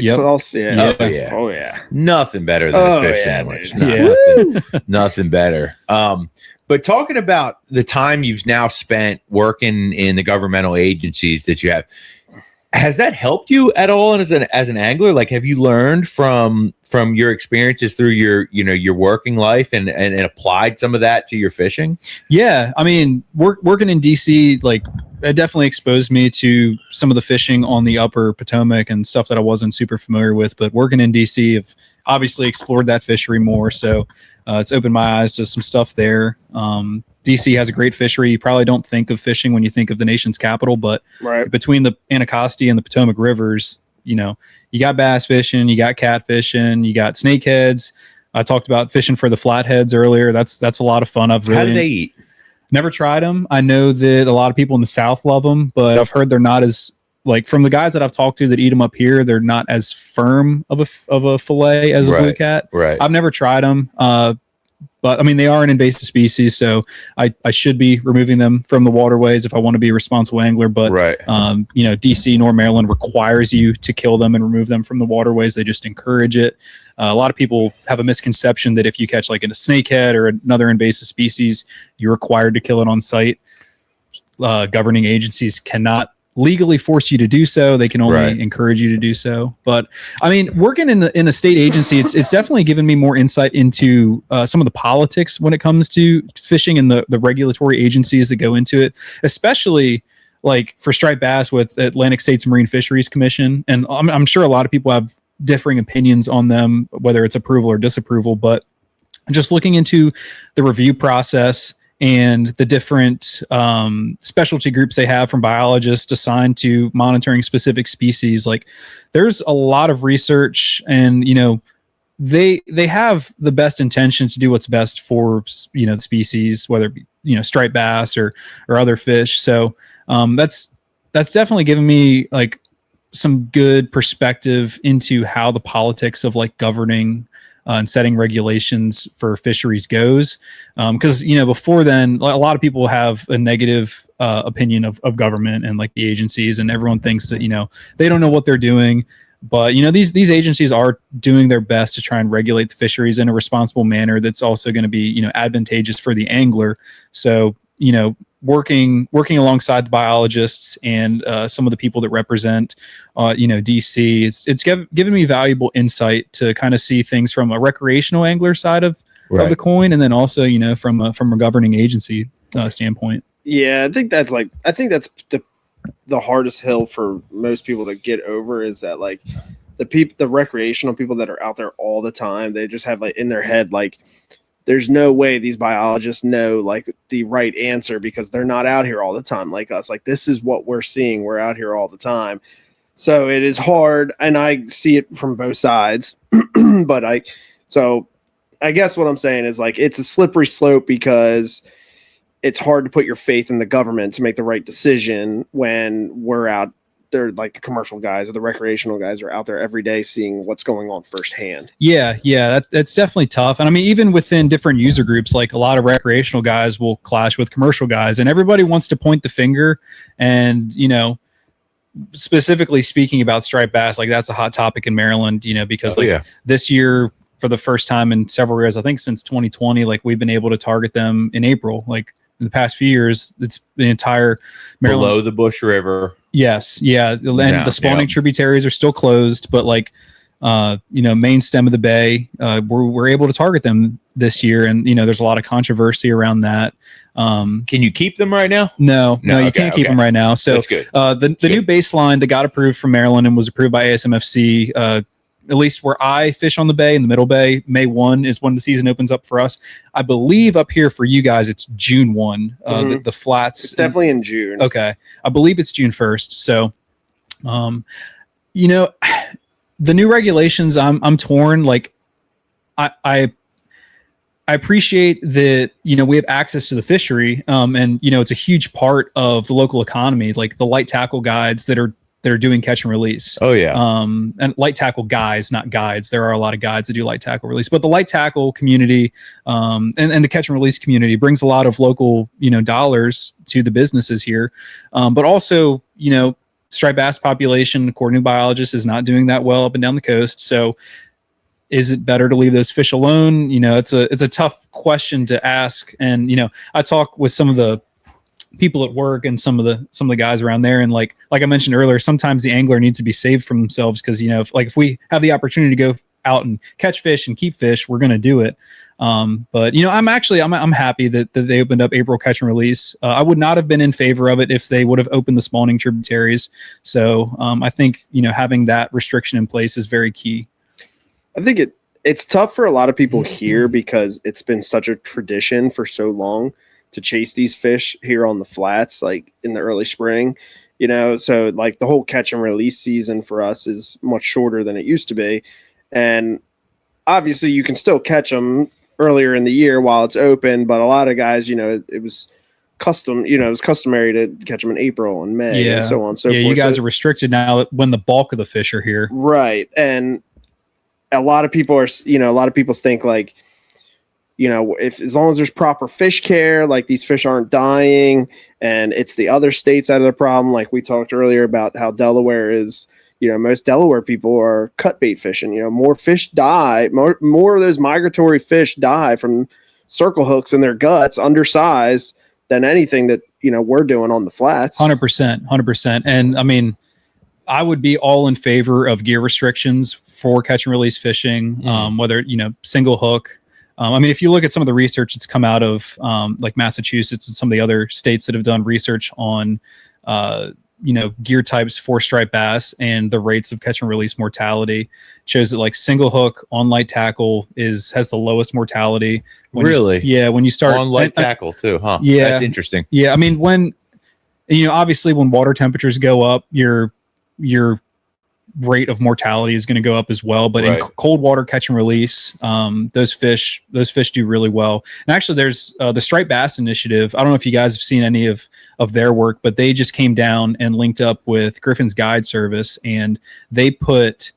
sauce. Yeah. Oh yeah. Nothing better than a fish sandwich. Nothing better. But talking about the time you've now spent working in the governmental agencies that you have, has that helped you at all as an angler? Like, have you learned from from your experiences through your working life and applied some of that to your fishing? Yeah, I mean, working in DC, like, it definitely exposed me to some of the fishing on the upper Potomac and stuff that I wasn't super familiar with. But working in DC, I've obviously explored that fishery more, so it's opened my eyes to some stuff there. DC has a great fishery. You probably don't think of fishing when you think of the nation's capital, but between the Anacostia and the Potomac rivers, you got bass fishing, you got catfishing, you got snakeheads. I talked about fishing for the flatheads earlier. That's a lot of fun. How do they eat? Never tried them. I know that a lot of people in the South love them, but I've heard they're not as, like, from the guys that I've talked to that eat them up here, they're not as firm of a fillet as a blue cat. Right. I've never tried them. But I mean, they are an invasive species, so I should be removing them from the waterways if I want to be a responsible angler. But DC nor Maryland requires you to kill them and remove them from the waterways. They just encourage it. A lot of people have a misconception that if you catch like a snakehead or another invasive species, you're required to kill it on site. Governing agencies cannot legally force you to do so. They can only encourage you to do so. But I mean, working in a state agency, it's definitely given me more insight into some of the politics when it comes to fishing and the regulatory agencies that go into it, especially like for striped bass with Atlantic States Marine Fisheries Commission. And I'm sure a lot of people have differing opinions on them, whether it's approval or disapproval, but just looking into the review process and the different specialty groups they have from biologists assigned to monitoring specific species. Like, there's a lot of research, and they have the best intention to do what's best for the species, whether it be striped bass or other fish. So that's definitely given me like some good perspective into how the politics of like governing and setting regulations for fisheries goes. Because, before then, a lot of people have a negative opinion of government and like the agencies, and everyone thinks that, they don't know what they're doing. But, these agencies are doing their best to try and regulate the fisheries in a responsible manner that's also going to be, advantageous for the angler. So, working alongside the biologists and some of the people that represent, DC, it's given me valuable insight to kind of see things from a recreational angler side of the coin, and then also, from a governing agency standpoint. Yeah, I think that's the hardest hill for most people to get over, is that like the recreational people that are out there all the time, they just have like in their head like, there's no way these biologists know like the right answer because they're not out here all the time like us. Like, this is what we're seeing. We're out here all the time. So it is hard, and I see it from both sides. But I guess what I'm saying is like, it's a slippery slope because it's hard to put your faith in the government to make the right decision when we're out there, like the commercial guys or the recreational guys are out there every day seeing what's going on firsthand. Yeah, that's definitely tough. And I mean, even within different user groups, like a lot of recreational guys will clash with commercial guys, and everybody wants to point the finger. And, specifically speaking about striped bass, like that's a hot topic in Maryland, because this year, for the first time in several years, I think since 2020, like we've been able to target them in April. Like in the past few years, it's the entire Maryland. Below the Bush River. Yes. Yeah. And the spawning tributaries are still closed, but like, main stem of the bay, we're able to target them this year. And, there's a lot of controversy around that. Can you keep them right now? No, you can't keep them right now. So that's good. The new baseline that got approved from Maryland and was approved by ASMFC, at least where I fish on the bay, in the middle bay, May 1 is when the season opens up for us. I believe up here for you guys, it's June 1. The flats. It's definitely in June. Okay. I believe it's June 1st. So, the new regulations, I'm torn. Like, I appreciate that, we have access to the fishery. And, it's a huge part of the local economy, like the light tackle guides that are doing catch and release. Oh yeah. And light tackle guys, not guides. There are a lot of guides that do light tackle release, but the light tackle community, and the catch and release community brings a lot of local, dollars to the businesses here. But also, striped bass population, according to biologists, is not doing that well up and down the coast. So is it better to leave those fish alone? It's a tough question to ask. And, I talk with some of the people at work and some of the guys around there, and like I mentioned earlier, sometimes the angler needs to be saved from themselves, because if we have the opportunity to go out and catch fish and keep fish, we're going to do it. But I'm happy that they opened up April catch and release. I would not have been in favor of it if they would have opened the spawning tributaries. So I think having that restriction in place is very key. I think it's tough for a lot of people here because it's been such a tradition for so long to chase these fish here on the flats, like in the early spring, so like the whole catch and release season for us is much shorter than it used to be. And obviously you can still catch them earlier in the year while it's open, but a lot of guys, it was customary to catch them in April and May and so on and so forth. You guys are restricted now when the bulk of the fish are here. Right. And a lot of people think like, if as long as there's proper fish care, like these fish aren't dying, and it's the other states out of the problem. Like we talked earlier about how Delaware is, most Delaware people are cut bait fishing. More fish die, more of those migratory fish die from circle hooks in their guts, undersized, than anything that we're doing on the flats. 100%. And I mean, I would be all in favor of gear restrictions for catch and release fishing, whether single hook. I mean, if you look at some of the research that's come out of like Massachusetts and some of the other states that have done research on, gear types for striped bass and the rates of catch and release mortality, shows that like single hook on light tackle has the lowest mortality. When you start on light tackle too, huh? Yeah, that's interesting. Yeah, I mean, when obviously when water temperatures go up, your rate of mortality is going to go up as well, but in cold water catch and release, those fish do really well. And actually there's the striped bass initiative. I don't know if you guys have seen any of their work, but they just came down and linked up with Griffin's Guide Service, and they put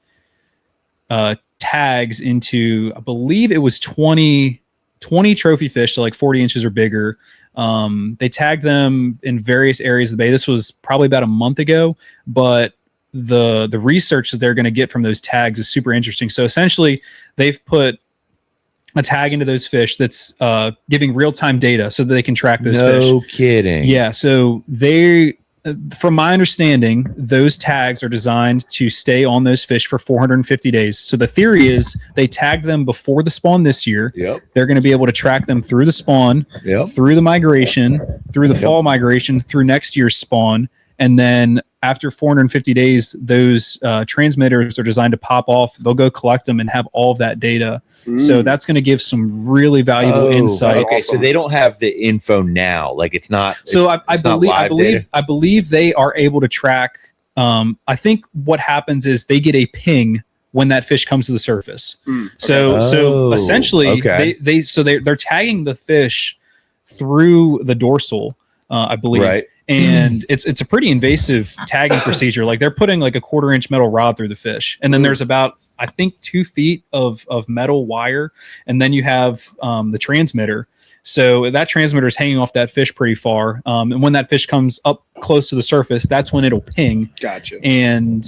tags into, I believe it was 20 trophy fish, so like 40 inches or bigger. They tagged them in various areas of the bay. This was probably about a month ago, but the research that they're going to get from those tags is super interesting. So essentially they've put a tag into those fish that's giving real-time data so that they can track those fish. No kidding. Yeah. So from my understanding, those tags are designed to stay on those fish for 450 days. So the theory is they tagged them before the spawn this year. Yep. They're going to be able to track them through the spawn, through the migration, through the fall migration, through next year's spawn. And then after 450 days, those transmitters are designed to pop off. They'll go collect them and have all of that data. So that's going to give some really valuable insight. Okay, awesome. So they don't have the info now. Like it's not. So I believe they are able to track. I think what happens is they get a ping when that fish comes to the surface. So essentially, they're tagging the fish through the dorsal, I believe. Right. And it's a pretty invasive tagging procedure. Like they're putting like a 1/4-inch metal rod through the fish. And then there's about, I think, 2 feet of metal wire. And then you have the transmitter. So that transmitter is hanging off that fish pretty far. And when that fish comes up close to the surface, that's when it'll ping. Gotcha. And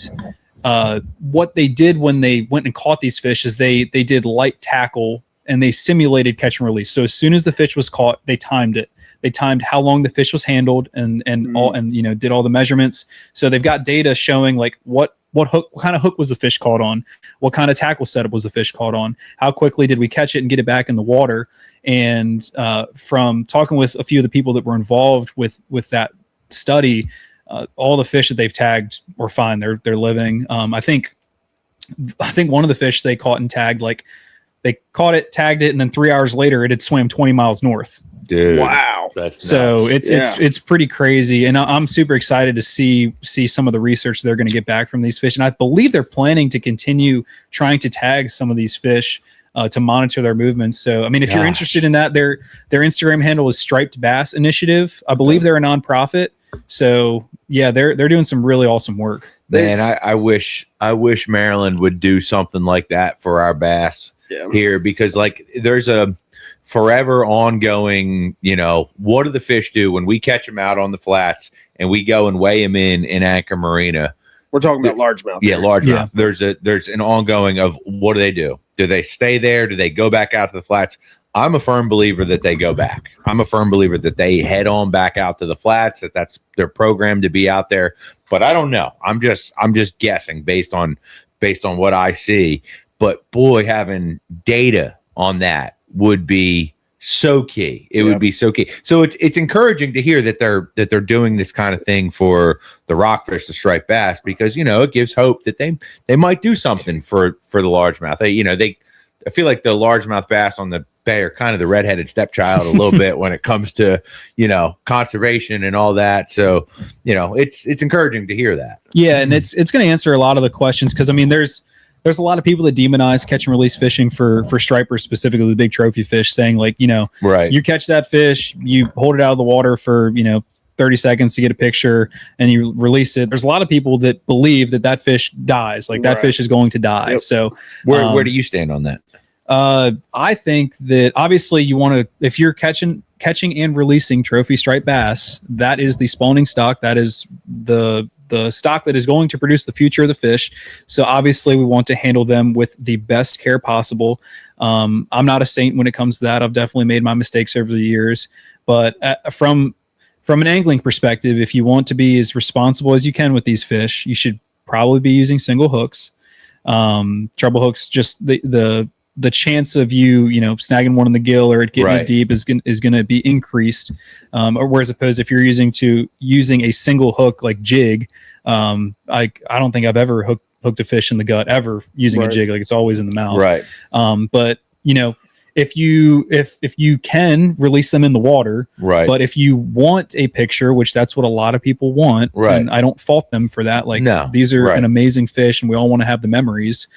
what they did when they went and caught these fish is they did light tackle and they simulated catch and release. So as soon as the fish was caught, they timed it. They timed how long the fish was handled and did all the measurements. So they've got data showing like what kind of hook was the fish caught on, what kind of tackle setup was the fish caught on, how quickly did we catch it and get it back in the water. And from talking with a few of the people that were involved with that study, all the fish that they've tagged were fine. They're living. I think one of the fish they caught and tagged, like they caught it, tagged it, and then 3 hours later it had swam 20 miles north. Dude, wow, that's so nuts. It's pretty crazy, and I'm super excited to see some of the research they're going to get back from these fish, and I believe they're planning to continue trying to tag some of these fish to monitor their movements. So I mean, if you're interested in that, their Instagram handle is Striped Bass Initiative. I believe they're a nonprofit. So yeah, they're doing some really awesome work. Man, I wish Maryland would do something like that for our bass here, because like there's a forever ongoing, what do the fish do when we catch them out on the flats and we go and weigh them in Anchor Marina? We're talking about largemouth. Yeah, largemouth. Yeah. There's an ongoing of what do? Do they stay there? Do they go back out to the flats? I'm a firm believer that they go back. I'm a firm believer that they head on back out to the flats, that's their program to be out there. But I don't know. I'm just guessing based on what I see. but boy, having data on that would be so key. It would be so key. So it's encouraging to hear that they're doing this kind of thing for the rockfish, the striped bass, because it gives hope that they might do something for the largemouth. I feel like the largemouth bass on the bay are kind of the redheaded stepchild a little bit when it comes to conservation and all that. So it's encouraging to hear that. Yeah, and it's going to answer a lot of the questions, because I mean there's a lot of people that demonize catch and release fishing for stripers, specifically the big trophy fish, saying like, right, you catch that fish, you hold it out of the water for 30 seconds to get a picture, and you release it. There's a lot of people that believe that fish dies, like that fish is going to die. So where do you stand on that? I think that obviously you want to, if you're catching and releasing trophy striped bass, that is the spawning stock. That is the stock that is going to produce the future of the fish. So obviously we want to handle them with the best care possible. I'm not a saint when it comes to that. I've definitely made my mistakes over the years, but from an angling perspective, if you want to be as responsible as you can with these fish, you should probably be using single hooks. Treble hooks, just the chance of you snagging one in the gill or it getting it deep is going to be increased. Or whereas opposed if you're using a single hook like jig, I don't think I've ever hooked a fish in the gut ever using a jig. Like it's always in the mouth. Right. But if you can release them in the water, right. But if you want a picture, which that's what a lot of people want, right. And I don't fault them for that. Like these are an amazing fish, and we all want to have the memories.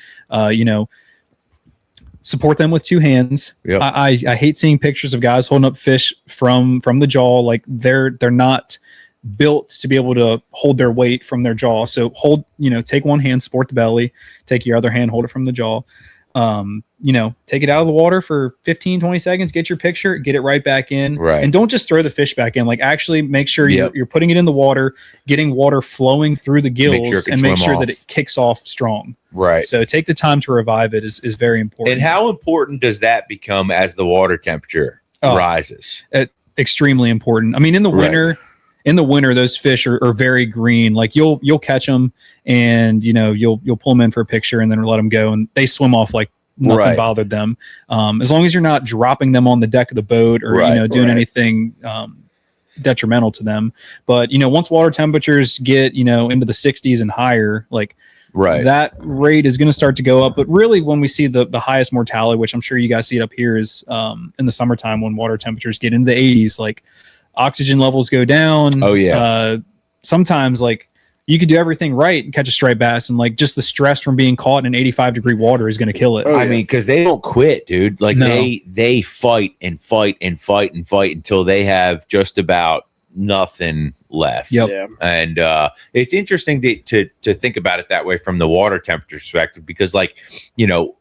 Support them with two hands. Yep. I hate seeing pictures of guys holding up fish from the jaw. Like they're not built to be able to hold their weight from their jaw. So take one hand, support the belly, take your other hand, hold it from the jaw. Take it out of the water for 15, 20 seconds, get your picture, get it right back in. Right. And don't just throw the fish back in. Like actually make sure you're putting it in the water, getting water flowing through the gills, and make sure that it kicks off strong. Right. So take the time to revive it is very important. And how important does that become as the water temperature rises? Extremely important. I mean, in the winter, those fish are very green. Like you'll catch them and you'll pull them in for a picture and then let them go, and they swim off like nothing bothered them. As long as you're not dropping them on the deck of the boat or doing anything detrimental to them. But once water temperatures get into the 60s and higher, like that rate is going to start to go up. But really, when we see the highest mortality, which I'm sure you guys see it up here, is in the summertime when water temperatures get into the 80s. Like oxygen levels go down. Oh yeah. Sometimes like you could do everything right and catch a striped bass, and like just the stress from being caught in 85-degree water is going to kill it. I mean, because they don't quit, dude. Like they fight and fight and fight and fight until they have just about nothing left. Yep. Yeah. And it's interesting to think about it that way from the water temperature perspective, because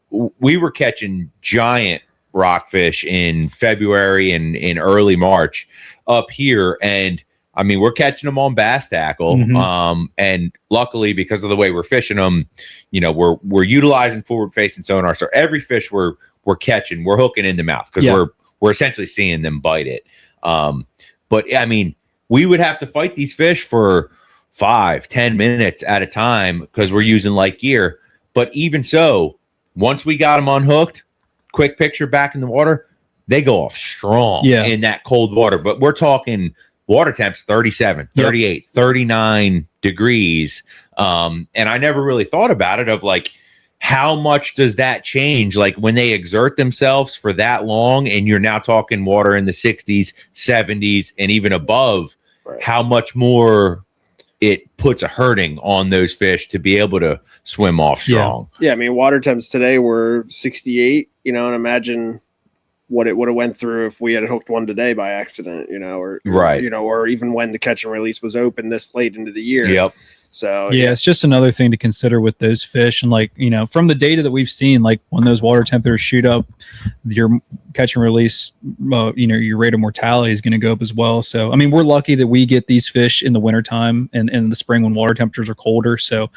we were catching giant rockfish in February and in early March up here, and I mean we're catching them on bass tackle. Mm-hmm. And luckily, because of the way we're fishing them, we're utilizing forward facing sonar, so every fish we're catching, we're hooking in the mouth, because we're essentially seeing them bite it. But I mean, we would have to fight these fish for 5-10 minutes at a time because we're using light gear. But even so, once we got them unhooked, quick picture back in the water, they go off strong in that cold water. But we're talking water temps 37, 38, 39 degrees. And I never really thought about it of like, how much does that change? Like when they exert themselves for that long, and you're now talking water in the 60s, 70s, and even above, how much more it puts a hurting on those fish to be able to swim off strong. Yeah. I mean, water temps today were 68, and imagine what it would have went through if we had hooked one today by accident, or even when the catch and release was open this late into the year. Yep. So it's just another thing to consider with those fish. And like, from the data that we've seen, like when those water temperatures shoot up, your catch and release, your rate of mortality is going to go up as well. So, I mean, we're lucky that we get these fish in the wintertime and in the spring when water temperatures are colder. So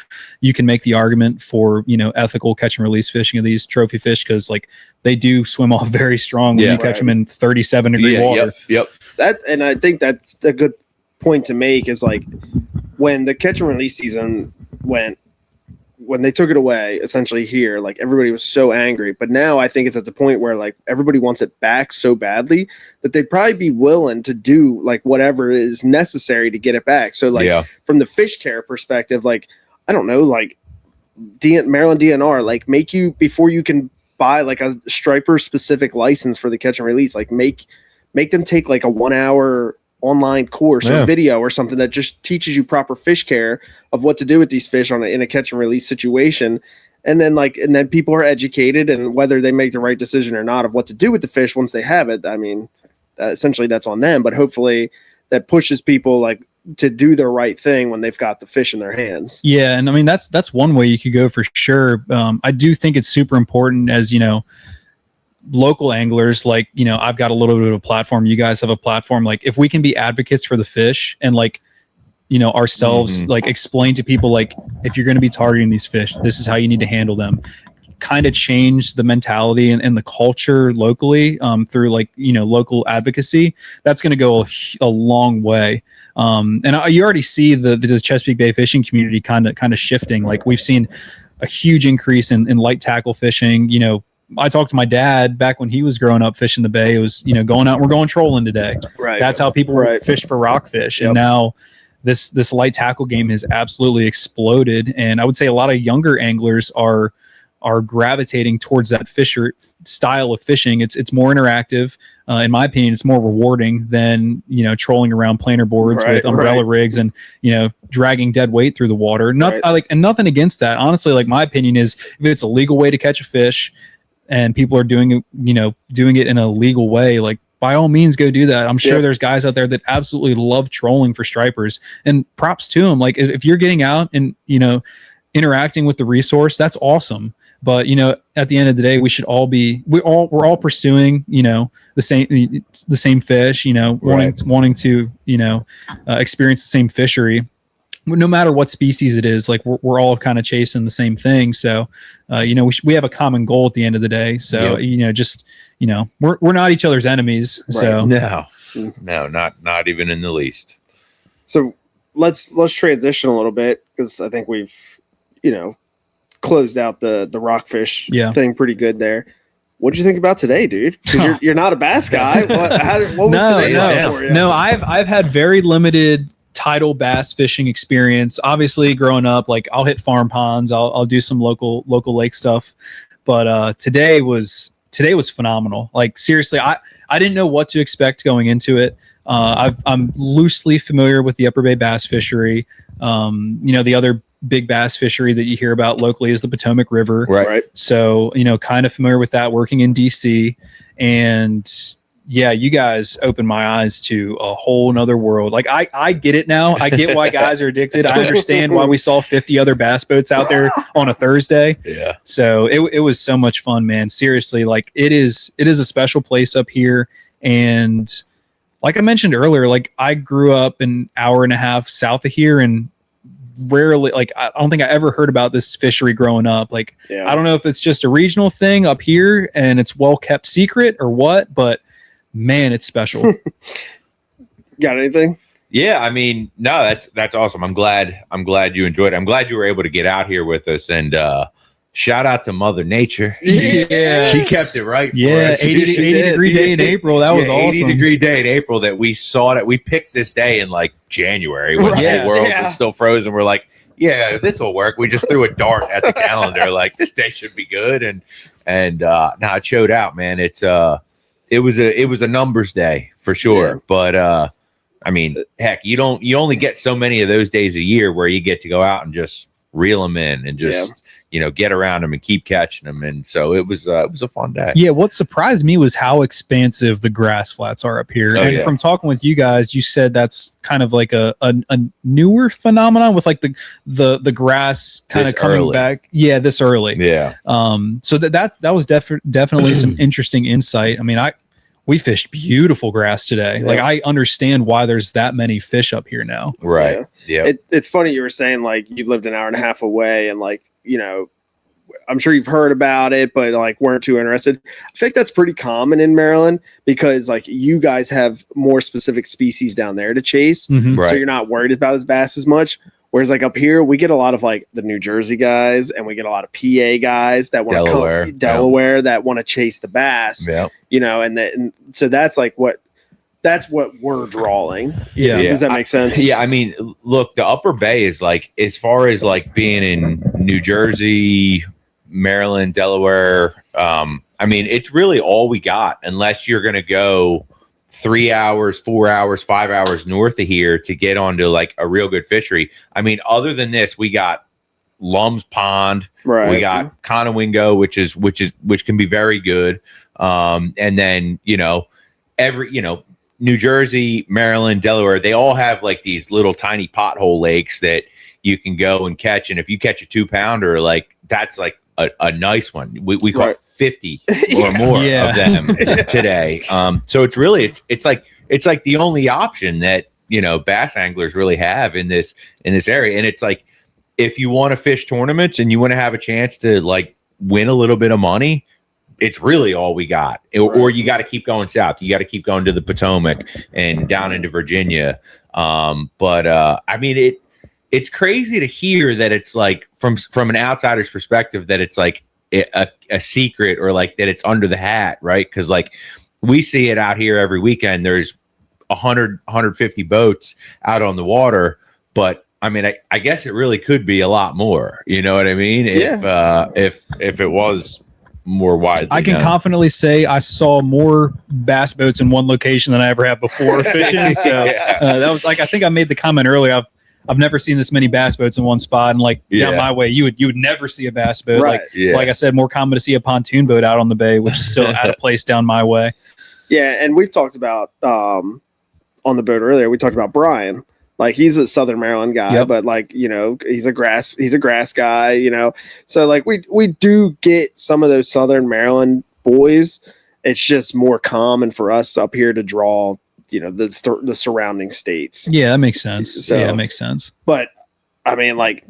you can make the argument for, ethical catch and release fishing of these trophy fish, because like they do swim off very strong when you catch them in 37-degree water. Yep. And I think that's a good point to make, is like when the catch and release season went when they took it away, essentially here, like everybody was so angry. But now I think it's at the point where like everybody wants it back so badly that they'd probably be willing to do like whatever is necessary to get it back. So like from the fish care perspective, like I don't know, like Maryland DNR, like make you before you can buy like a striper specific license for the catch and release, like make them take like a 1 hour online course or video or something that just teaches you proper fish care of what to do with these fish in a catch and release situation. And then people are educated, and whether they make the right decision or not of what to do with the fish once they have it, I mean, essentially that's on them, but hopefully that pushes people like to do the right thing when they've got the fish in their hands. Yeah. And I mean, that's one way you could go for sure. I do think it's super important as, you know, local anglers, like, you know, I've got a little bit of a platform. You guys have a platform. Like if we can be advocates for the fish and like, you know, ourselves, like explain to people, like, if you're going to be targeting these fish, this is how you need to handle them. Kind of change the mentality and the culture locally through like, you know, local advocacy. That's going to go a long way. And you already see the Chesapeake Bay fishing community kind of shifting. Like we've seen a huge increase in light tackle fishing. You know, I talked to my dad back when he was growing up fishing the bay. It was, you know, we're going trolling today. Right. That's how people fish for rockfish. And now this light tackle game has absolutely exploded. And I would say a lot of younger anglers are gravitating towards that fisher style of fishing. It's more interactive. In my opinion, it's more rewarding than, you know, trolling around planer boards with umbrella rigs and, you know, dragging dead weight through the water. And nothing against that. Honestly, like my opinion is if it's a legal way to catch a fish and people are doing it in a legal way, like by all means go do that. I'm sure there's guys out there that absolutely love trolling for stripers, and props to them. Like if you're getting out and, you know, interacting with the resource, that's awesome. But, you know, at the end of the day, we're all pursuing, you know, the same fish, you know, wanting to, you know, experience the same fishery. No matter what species it is, like we're all kind of chasing the same thing. So, you know, we have a common goal at the end of the day. So, you know, just, you know, we're not each other's enemies. Right. So no, not even in the least. So let's transition a little bit, because I think we've, you know, closed out the rockfish thing pretty good there. What did you think about today, dude? Because you're not a bass guy. What was today like for you? No, I've had very limited tidal bass fishing experience. Obviously, growing up, like I'll hit farm ponds, I'll do some local lake stuff. But today was phenomenal. Like seriously, I didn't know what to expect going into it. I'm loosely familiar with the Upper Bay bass fishery. You know, the other big bass fishery that you hear about locally is the Potomac River. Right. So, you know, kind of familiar with that, working in DC. And yeah, you guys opened my eyes to a whole nother world. Like I get it now. I get why guys are addicted. I understand why we saw 50 other bass boats out there on a Thursday. Yeah. So it was so much fun, man. Seriously, like it is a special place up here. And like I mentioned earlier, like I grew up an hour and a half south of here, and rarely, like I don't think I ever heard about this fishery growing up. Like I don't know if it's just a regional thing up here and it's well kept secret or what, but man, it's special. Got anything? Yeah, I mean, no, that's awesome. I'm glad you enjoyed it. I'm glad you were able to get out here with us, and shout out to Mother Nature. Yeah, she kept it right. Yeah, for us. 80 degree day in April. That was awesome. 80-degree day in April that we saw it. We picked this day in like January when the whole world was still frozen. We're like, yeah, this will work. We just threw a dart at the calendar, like this day should be good, and now it showed out, man. It was a numbers day for sure, but I mean, heck, you only get so many of those days a year where you get to go out and just reel them in and just you know, get around them and keep catching them. And so it was a fun day. Yeah, what surprised me was how expansive the grass flats are up here. From talking with you guys, you said that's kind of like a newer phenomenon with like the grass kind of coming back. Yeah, this early. Yeah. So that was definitely some interesting insight. I mean, we fished beautiful grass today. Yeah. Like I understand why there's that many fish up here now. Right. Yeah. It's funny you were saying like you lived an hour and a half away, and like, you know, I'm sure you've heard about it, but like weren't too interested. I think that's pretty common in Maryland because like you guys have more specific species down there to chase. Mm-hmm. Right. So you're not worried about his bass as much. Whereas like up here, we get a lot of like the New Jersey guys, and we get a lot of PA guys that want to Delaware that want to chase the bass. Yeah. And so that's what we're drawing. Yeah. Does that make sense? Yeah. I mean, look, the Upper Bay is like, as far as like being in New Jersey, Maryland, Delaware. I mean, it's really all we got, unless you're going to go 3 hours, 4 hours, 5 hours north of here to get onto like a real good fishery. I mean, other than this, we got Lum's Pond, right? We got Conowingo, which can be very good. And then, New Jersey, Maryland, Delaware, they all have like these little tiny pothole lakes that you can go and catch. And if you catch a 2-pounder, like that's like a nice one. We caught 50 or more of them today. So it's really, it's like the only option that, bass anglers really have in this area. And it's like, if you want to fish tournaments and you want to have a chance to like win a little bit of money, it's really all we got. Or you got to keep going south. You got to keep going to the Potomac and down into Virginia. I mean, it's crazy to hear that it's like from an outsider's perspective that it's like a secret, or like that it's under the hat, right? Because like we see it out here every weekend. There's 150 boats out on the water, but I mean, I guess it really could be a lot more. You know what I mean? If it was more widely I can known. confidently say I saw more bass boats in one location than I ever have before fishing. So that was like, I think I made the comment earlier. I've never seen this many bass boats in one spot, and like down my way, you would never see a bass boat. Right. Like I said, more common to see a pontoon boat out on the bay, which is still out of place down my way. Yeah, and we've talked about on the boat earlier. We talked about Brian. Like he's a Southern Maryland guy, but like he's a grass guy. So like we do get some of those Southern Maryland boys. It's just more common for us up here to draw the surrounding states. Yeah, that makes sense. So, yeah, that makes sense. But I mean, like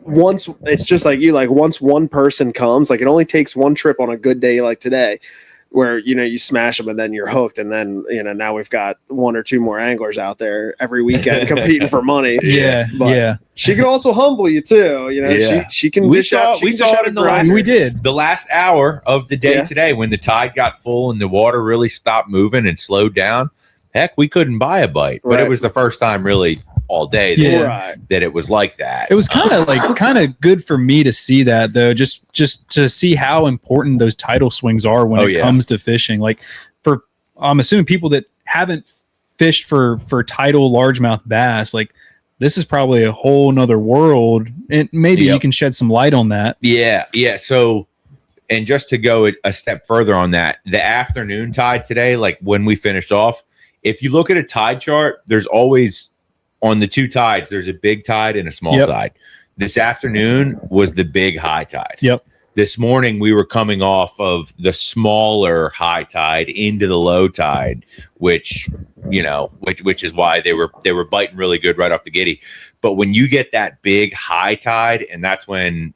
once it's just like once one person comes, like it only takes one trip on a good day like today, where you smash them and then you're hooked, and then now we've got 1 or 2 more anglers out there every weekend competing for money. But she can also humble you too. She can. We saw it in the last hour of the day today when the tide got full and the water really stopped moving and slowed down. Heck, we couldn't buy a bite, but it was the first time really all day that it was like that. It was kind of good for me to see that though, just to see how important those tidal swings are when it comes to fishing. Like I'm assuming people that haven't fished for tidal largemouth bass, like this is probably a whole nother world, and maybe you can shed some light on that. Yeah. So, and just to go a step further on that, the afternoon tide today, like when we finished off, if you look at a tide chart, there's always on the 2 tides, there's a big tide and a small tide. This afternoon was the big high tide. This morning we were coming off of the smaller high tide into the low tide, which is why they were biting really good right off the giddy. But when you get that big high tide, and that's when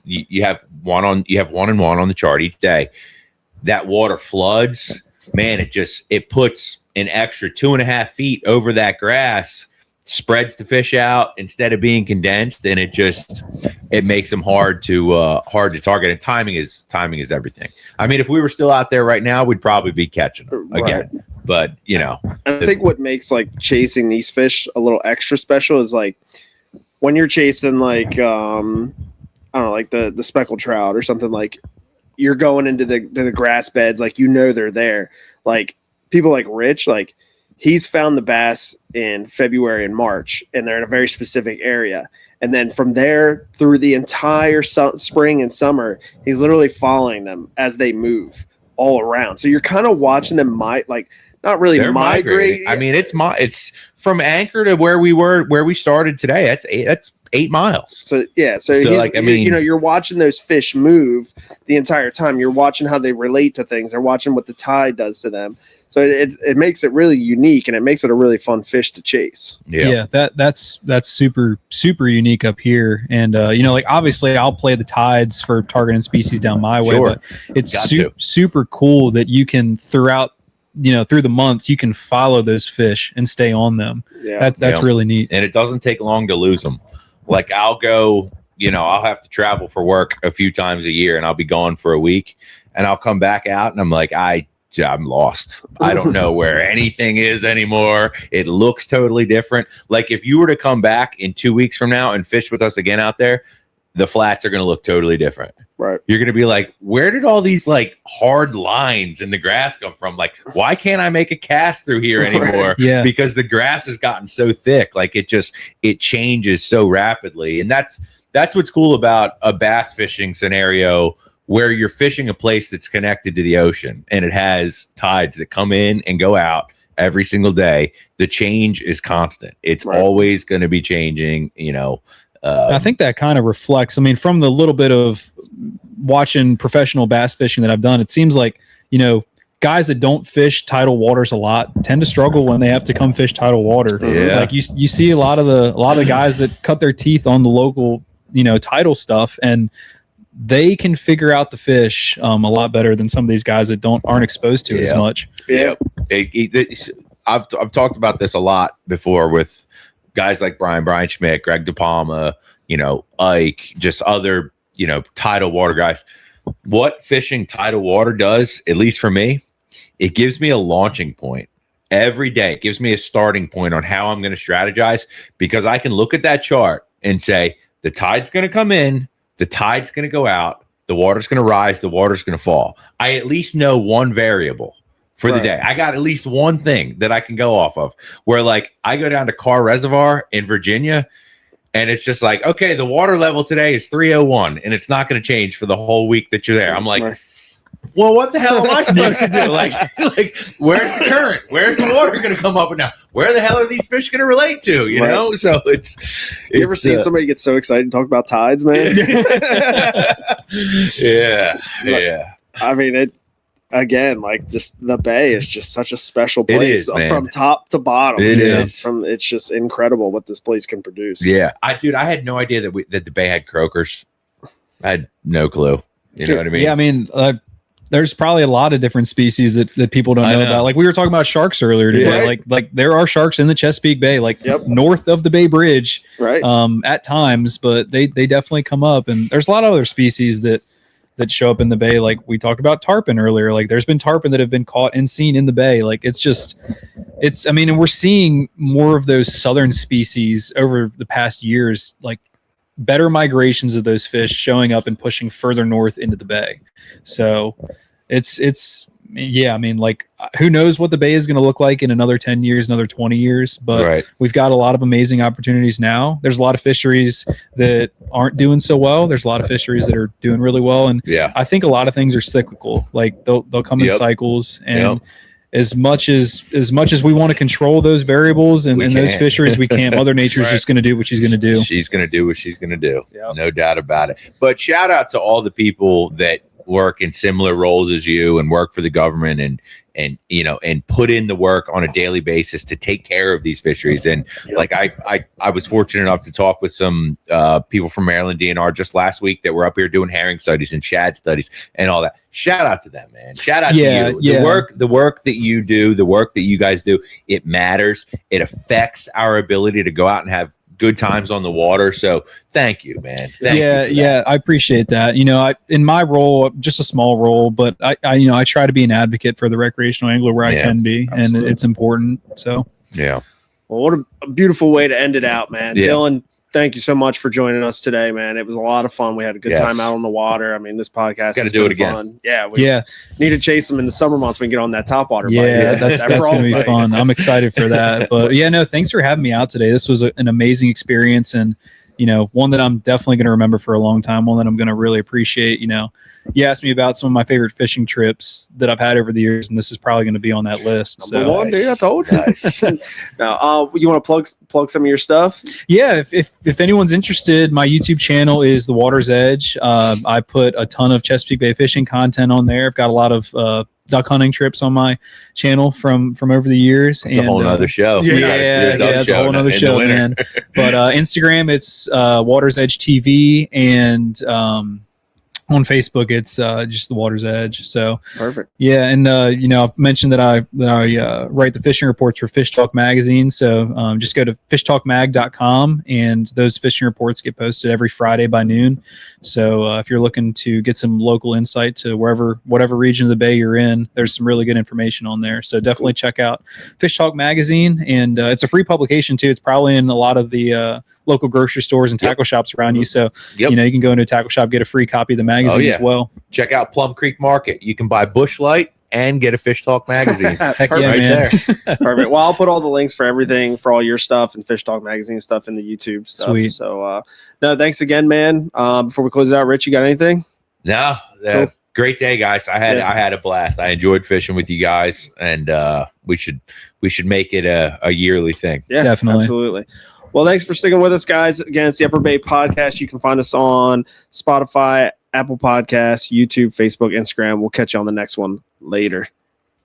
you have one and one on the chart each day, that water floods. Man, it puts an extra 2.5 feet over that grass, spreads the fish out instead of being condensed, and it makes them hard to target. And timing is everything. I mean, if we were still out there right now, we'd probably be catching them again. But I think what makes like chasing these fish a little extra special is like when you're chasing like I don't know, like the speckled trout or something, like you're going into the grass beds, like they're there. Like people like Rich, like he's found the bass in February and March, and they're in a very specific area. And then from there through the entire spring and summer, he's literally following them as they move all around. So you're kind of watching them not really migrate. I mean, it's from Anchor to where we started today. That's 8 miles. So you're watching those fish move the entire time. You're watching how they relate to things. They're watching what the tide does to them. So it makes it really unique, and it makes it a really fun fish to chase. Yeah, that's super super unique up here. And like obviously I'll play the tides for targeting species down my way, but it's super cool that you can throughout through the months, you can follow those fish and stay on them. Yeah. That's really neat. And it doesn't take long to lose them. Like I'll go, I'll have to travel for work a few times a year, and I'll be gone for a week, and I'll come back out and I'm like, I'm lost. I don't know where anything is anymore. It looks totally different. Like if you were to come back in 2 weeks from now and fish with us again out there, the flats are going to look totally different. Right. You're going to be like, where did all these like hard lines in the grass come from? Like, why can't I make a cast through here anymore? Yeah. Because the grass has gotten so thick. Like it changes so rapidly. And that's what's cool about a bass fishing scenario where you're fishing a place that's connected to the ocean and it has tides that come in and go out every single day. The change is constant. It's always going to be changing, I think that kind of reflects, from the little bit of watching professional bass fishing that I've done, it seems like, guys that don't fish tidal waters a lot tend to struggle when they have to come fish tidal water. Yeah. Like you see a lot of the guys that cut their teeth on the local, tidal stuff, and they can figure out the fish a lot better than some of these guys that aren't exposed to it as much. Yeah. I've talked about this a lot before with guys like Brian Schmidt, Greg DePalma, Ike, just other, tidal water guys. What fishing tidal water does, at least for me, it gives me a launching point every day. It gives me a starting point on how I'm going to strategize, because I can look at that chart and say, the tide's going to come in, the tide's going to go out, the water's going to rise, the water's going to fall. I at least know one variable for the day. I got at least one thing that I can go off of, where like I go down to Carr Reservoir in Virginia and it's just like, okay, the water level today is 301 and it's not going to change for the whole week that you're there. I'm like, well, what the hell am I supposed to do? Like, where's the current? Where's the water going to come up and down? Where the hell are these fish going to relate to? You know? So it's you ever seen somebody get so excited and talk about tides, man? Yeah. I mean, again, like just the bay is just such a special place from top to bottom. It is. It's just incredible what this place can produce. Yeah. I had no idea that the bay had croakers. I had no clue. You know what I mean? Yeah. I mean, there's probably a lot of different species that people don't know about. Like we were talking about sharks earlier today. Yeah. Like there are sharks in the Chesapeake Bay, like north of the Bay Bridge, right? At times, but they definitely come up. And there's a lot of other species that show up in the bay. Like we talked about tarpon earlier. Like there's been tarpon that have been caught and seen in the bay. Like and we're seeing more of those southern species over the past years, like better migrations of those fish showing up and pushing further north into the bay. So I mean, like who knows what the bay is going to look like in another 10 years, another 20 years, but we've got a lot of amazing opportunities now. There's a lot of fisheries that aren't doing so well. There's a lot of fisheries that are doing really well. And I think a lot of things are cyclical. Like they'll come in cycles, and as much as we want to control those variables and those fisheries, we can't. Mother Nature's just going to do what she's going to do. She's going to do what she's going to do. No doubt about it. But shout out to all the people that work in similar roles as you and work for the government and put in the work on a daily basis to take care of these fisheries. And like I was fortunate enough to talk with some people from Maryland DNR just last week that were up here doing herring studies and shad studies and all that. Shout out to them, man. Shout out to you. The work that you do, the work that you guys do, it matters. It affects our ability to go out and have good times on the water. So thank you, man. Thank you. I appreciate that. In my role, just a small role, but I try to be an advocate for the recreational angler where I can be, absolutely. And it's important. So well, what a beautiful way to end it out, man. Dillon, thank you so much for joining us today, man. It was a lot of fun. We had a good time out on the water. I mean, this podcast got to do it again. Fun. We need to chase them in the summer months. We can get on that top water. That's going to be fun. I'm excited for that. But thanks for having me out today. This was an amazing experience, and one that I'm definitely going to remember for a long time. One that I'm going to really appreciate. You asked me about some of my favorite fishing trips that I've had over the years, and this is probably going to be on that list. Number one, dude, I told you. Now, you want to plug some of your stuff? Yeah, if anyone's interested, my YouTube channel is the Waters Edge. I put a ton of Chesapeake Bay fishing content on there. I've got a lot of duck hunting trips on my channel from over the years. It's a whole nother show. It's a whole nother show, man. But Instagram, it's WatersEdgeTV, and On Facebook, it's just the Water's Edge. So Perfect. yeah, and I've mentioned that I write the fishing reports for Fish Talk magazine. So just go to fishtalkmag.com, and those fishing reports get posted every Friday by noon. So if you're looking to get some local insight to whatever region of the bay you're in, there's some really good information on there. So definitely check out Fish Talk magazine, and it's a free publication too. It's probably in a lot of the local grocery stores and tackle shops around you. So you can go into a tackle shop, get a free copy of the magazine as well. Check out Plum Creek Market. You can buy Bush Light and get a Fish Talk magazine. Heck yeah, right man. there. Perfect. Well, I'll put all the links for everything, for all your stuff and Fish Talk magazine stuff in the YouTube stuff. Sweet. So, no, thanks again, man. Before we close it out, Rich, you got anything? No, Cool. Great day, guys. I had a blast. I enjoyed fishing with you guys, and we should make it a yearly thing. Yeah, Definitely. absolutely. Well, thanks for sticking with us, guys. Again, it's the Upper Bay Podcast. You can find us on Spotify, Apple Podcasts, YouTube, Facebook, Instagram. We'll catch you on the next one later.